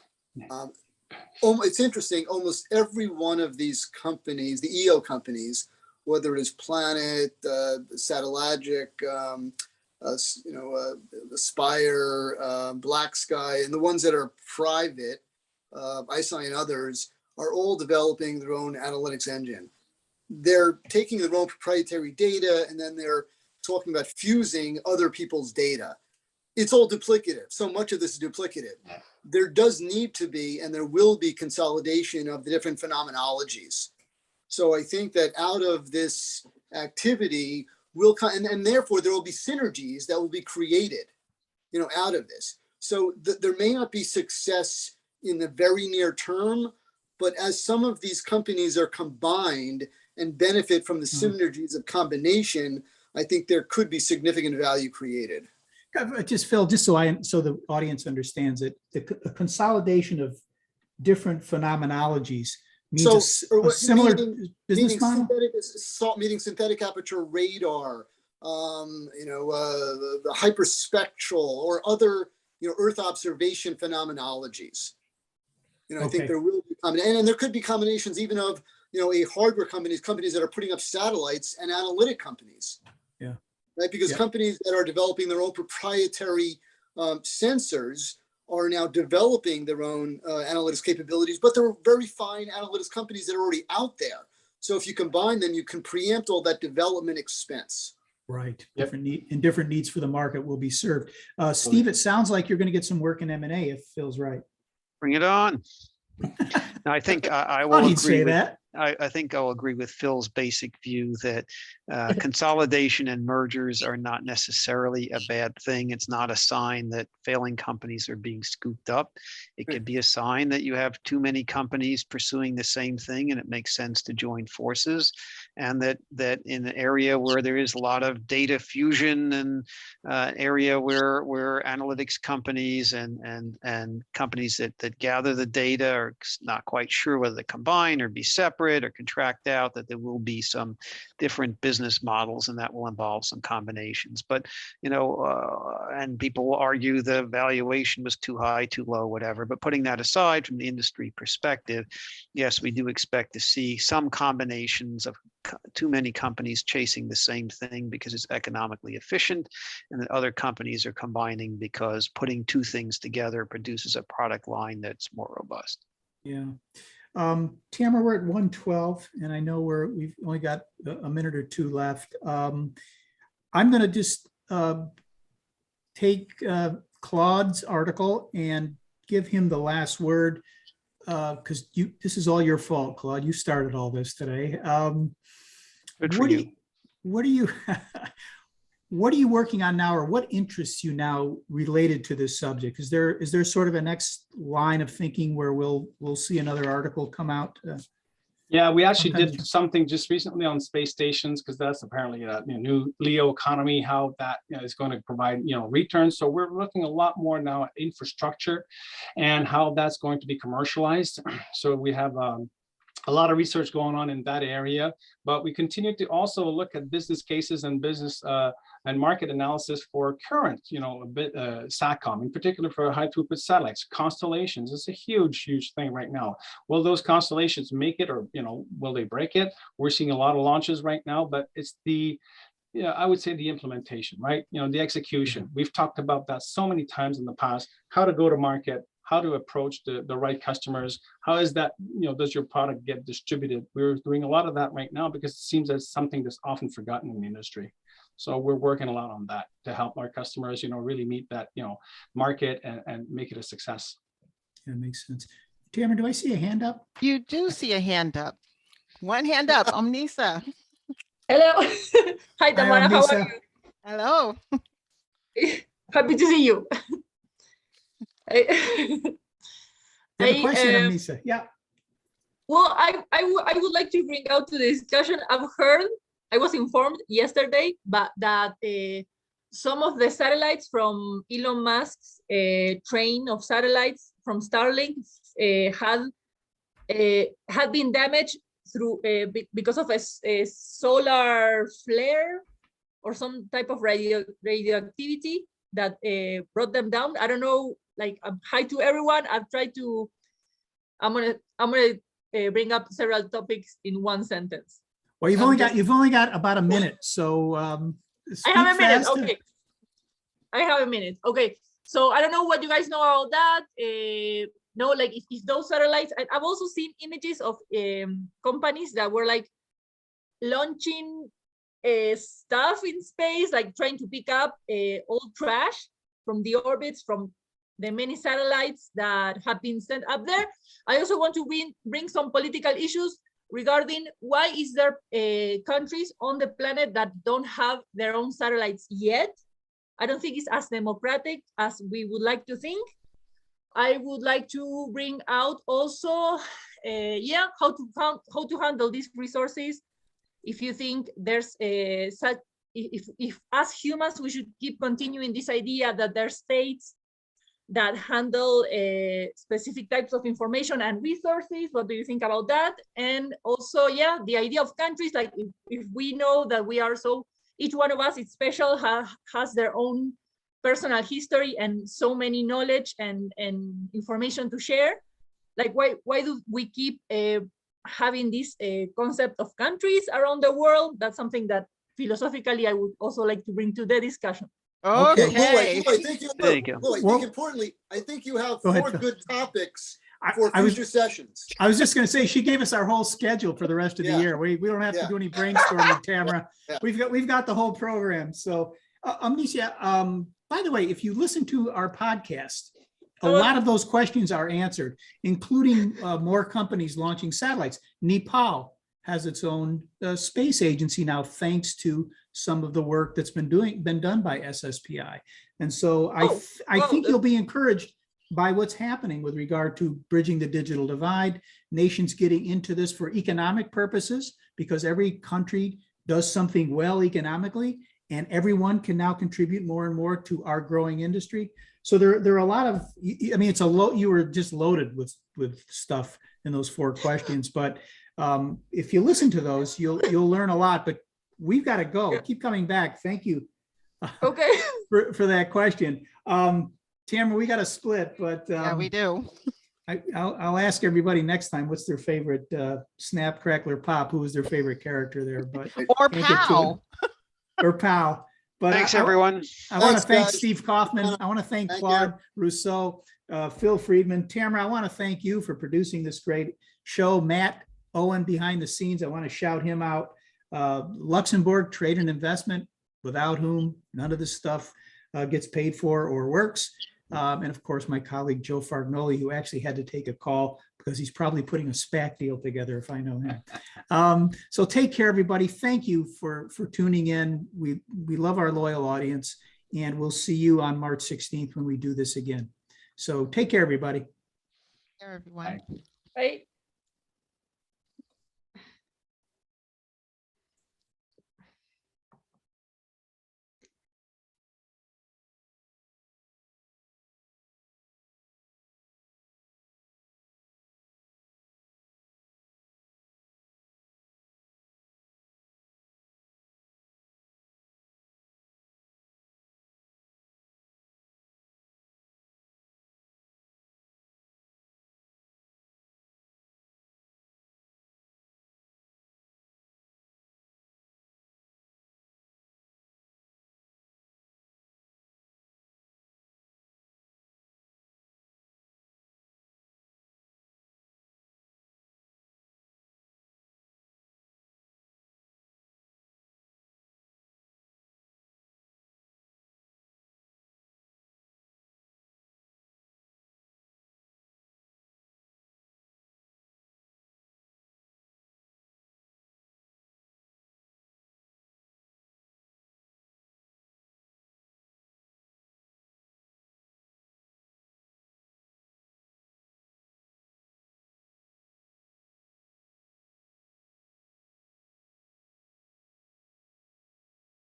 It's interesting. Almost every one of these companies, the EO companies, whether it is Planet, Satellogic, Aspire, Black Sky, and the ones that are private, ISI and others, are all developing their own analytics engine. They're taking their own proprietary data, and then they're talking about fusing other people's data. It's all duplicative. So much of this is duplicative. There does need to be, and there will be, consolidation of the different phenomenologies. So I think that out of this activity will come, and therefore there will be synergies that will be created, out of this. So there may not be success in the very near term, but as some of these companies are combined and benefit from the synergies of combination, I think there could be significant value created. Just Phil, so the audience understands it, the consolidation of different phenomenologies means a similar business model. Meaning synthetic aperture radar, the hyperspectral or other, Earth observation phenomenologies. I think there will be, and there could be combinations even of, a hardware companies that are putting up satellites, and analytic companies. Yeah. Right, because companies that are developing their own proprietary sensors are now developing their own analytics capabilities, but there are very fine analytics companies that are already out there. So if you combine them, you can preempt all that development expense. Right. Different needs for the market will be served. Steve, it sounds like you're going to get some work in M&A if Phil's right. Bring it on. Now, I think I will Oh, he'd agree say with, that. I think I'll agree with Phil's basic view that consolidation and mergers are not necessarily a bad thing. It's not a sign that failing companies are being scooped up. It could be a sign that you have too many companies pursuing the same thing and it makes sense to join forces. And that in an area where there is a lot of data fusion and area where analytics companies and companies that gather the data are not quite sure whether to combine or be separate or contract out, that there will be some different business models and that will involve some combinations. But, and people will argue the valuation was too high, too low, whatever. But putting that aside from the industry perspective, yes, we do expect to see some combinations of too many companies chasing the same thing because it's economically efficient, and that other companies are combining because putting two things together produces a product line that's more robust. Yeah. Tamara, we're at 1:12, and I know we've only got a minute or two left. I'm going to just take Claude's article and give him the last word, because this is all your fault, Claude. You started all this today. Good for you. What are you working on now, or what interests you now related to this subject? Is there sort of a next line of thinking where we'll see another article come out? Yeah, we actually did something just recently on space stations, because that's apparently a new LEO economy, how that is going to provide returns. So we're looking a lot more now at infrastructure and how that's going to be commercialized. So we have a lot of research going on in that area, but we continue to also look at business cases and business and market analysis for current, SATCOM, in particular for high throughput satellites. Constellations is a huge thing right now. Will those constellations make it, or will they break it? We're seeing a lot of launches right now, but it's I would say the implementation, right? The execution. We've talked about that so many times in the past, how to go to market, how to approach the right customers. How is that, does your product get distributed? We're doing a lot of that right now because it seems as something that's often forgotten in the industry. So we're working a lot on that to help our customers, really meet that, market and make it a success. That makes sense. Tamara, do I see a hand up? You do see a hand up. One hand up, Omnisa. Hello. Hi, Tamara. How are Omnisa. you? Hello. Happy to see you. You have a question, Omnisa? Yeah. Well, I would like to bring out to the discussion. I was informed yesterday, but that some of the satellites from Elon Musk's train of satellites from Starlink had been damaged through because of a solar flare or some type of radioactivity that brought them down. I don't know. Like, hi to everyone. I'm gonna bring up several topics in one sentence. Well, you've only got about a minute, so I have a minute. Okay, I have a minute. Okay, so I don't know what you guys know about that. No, like if those satellites. I've also seen images of companies that were like launching stuff in space, like trying to pick up old trash from the orbits from the many satellites that have been sent up there. I also want to bring some political issues regarding why is there countries on the planet that don't have their own satellites yet. I don't think it's as democratic as we would like to think. I would like to bring out also, how to handle these resources. If you think there's such, if as humans we should keep continuing this idea that there's states that handle specific types of information and resources. What do you think about that? And also, the idea of countries, like if we know that we are each one of us is special, has their own personal history and so many knowledge and information to share. Like why do we keep having this concept of countries around the world? That's something that philosophically I would also like to bring to the discussion. Okay. Importantly, I think you have four good topics for future sessions. I was just going to say, she gave us our whole schedule for the rest of the year. We don't have to do any brainstorming, Tamara. Yeah. We've got the whole program. So, Omnisa, by the way, if you listen to our podcast, a lot of those questions are answered, including more companies launching satellites. Nepal has its own space agency now, thanks to some of the work that's been done by SSPI. And so I think you'll be encouraged by what's happening with regard to bridging the digital divide, nations getting into this for economic purposes, because every country does something well economically, and everyone can now contribute more and more to our growing industry. So there are a lot of, I mean, you were just loaded with stuff in those 4 questions, but if you listen to those, you'll learn a lot. But we've got to go. Keep coming back. Thank you. Okay. for that question. Tamara, we got to split, but Yeah, we do. I'll ask everybody next time what's their favorite Snap, Crackle, or Pop. Who was their favorite character there? But Or can't get to POW. it. Or POW. But Thanks, everyone. I want to Thanks, thank guys. Steve Kaufman. I want to thank Thank Claude Rousseau, Phil Friedman. Tamara, I want to thank you for producing this great show. Matt Owen behind the scenes, I want to shout him out. Luxembourg Trade and Investment, without whom none of this stuff gets paid for or works. And of course, my colleague Joe Fargnoli, who actually had to take a call because he's probably putting a SPAC deal together, if I know him. So take care, everybody. Thank you for tuning in. We love our loyal audience, and we'll see you on March 16th when we do this again. So take care, everybody. Everyone. Right.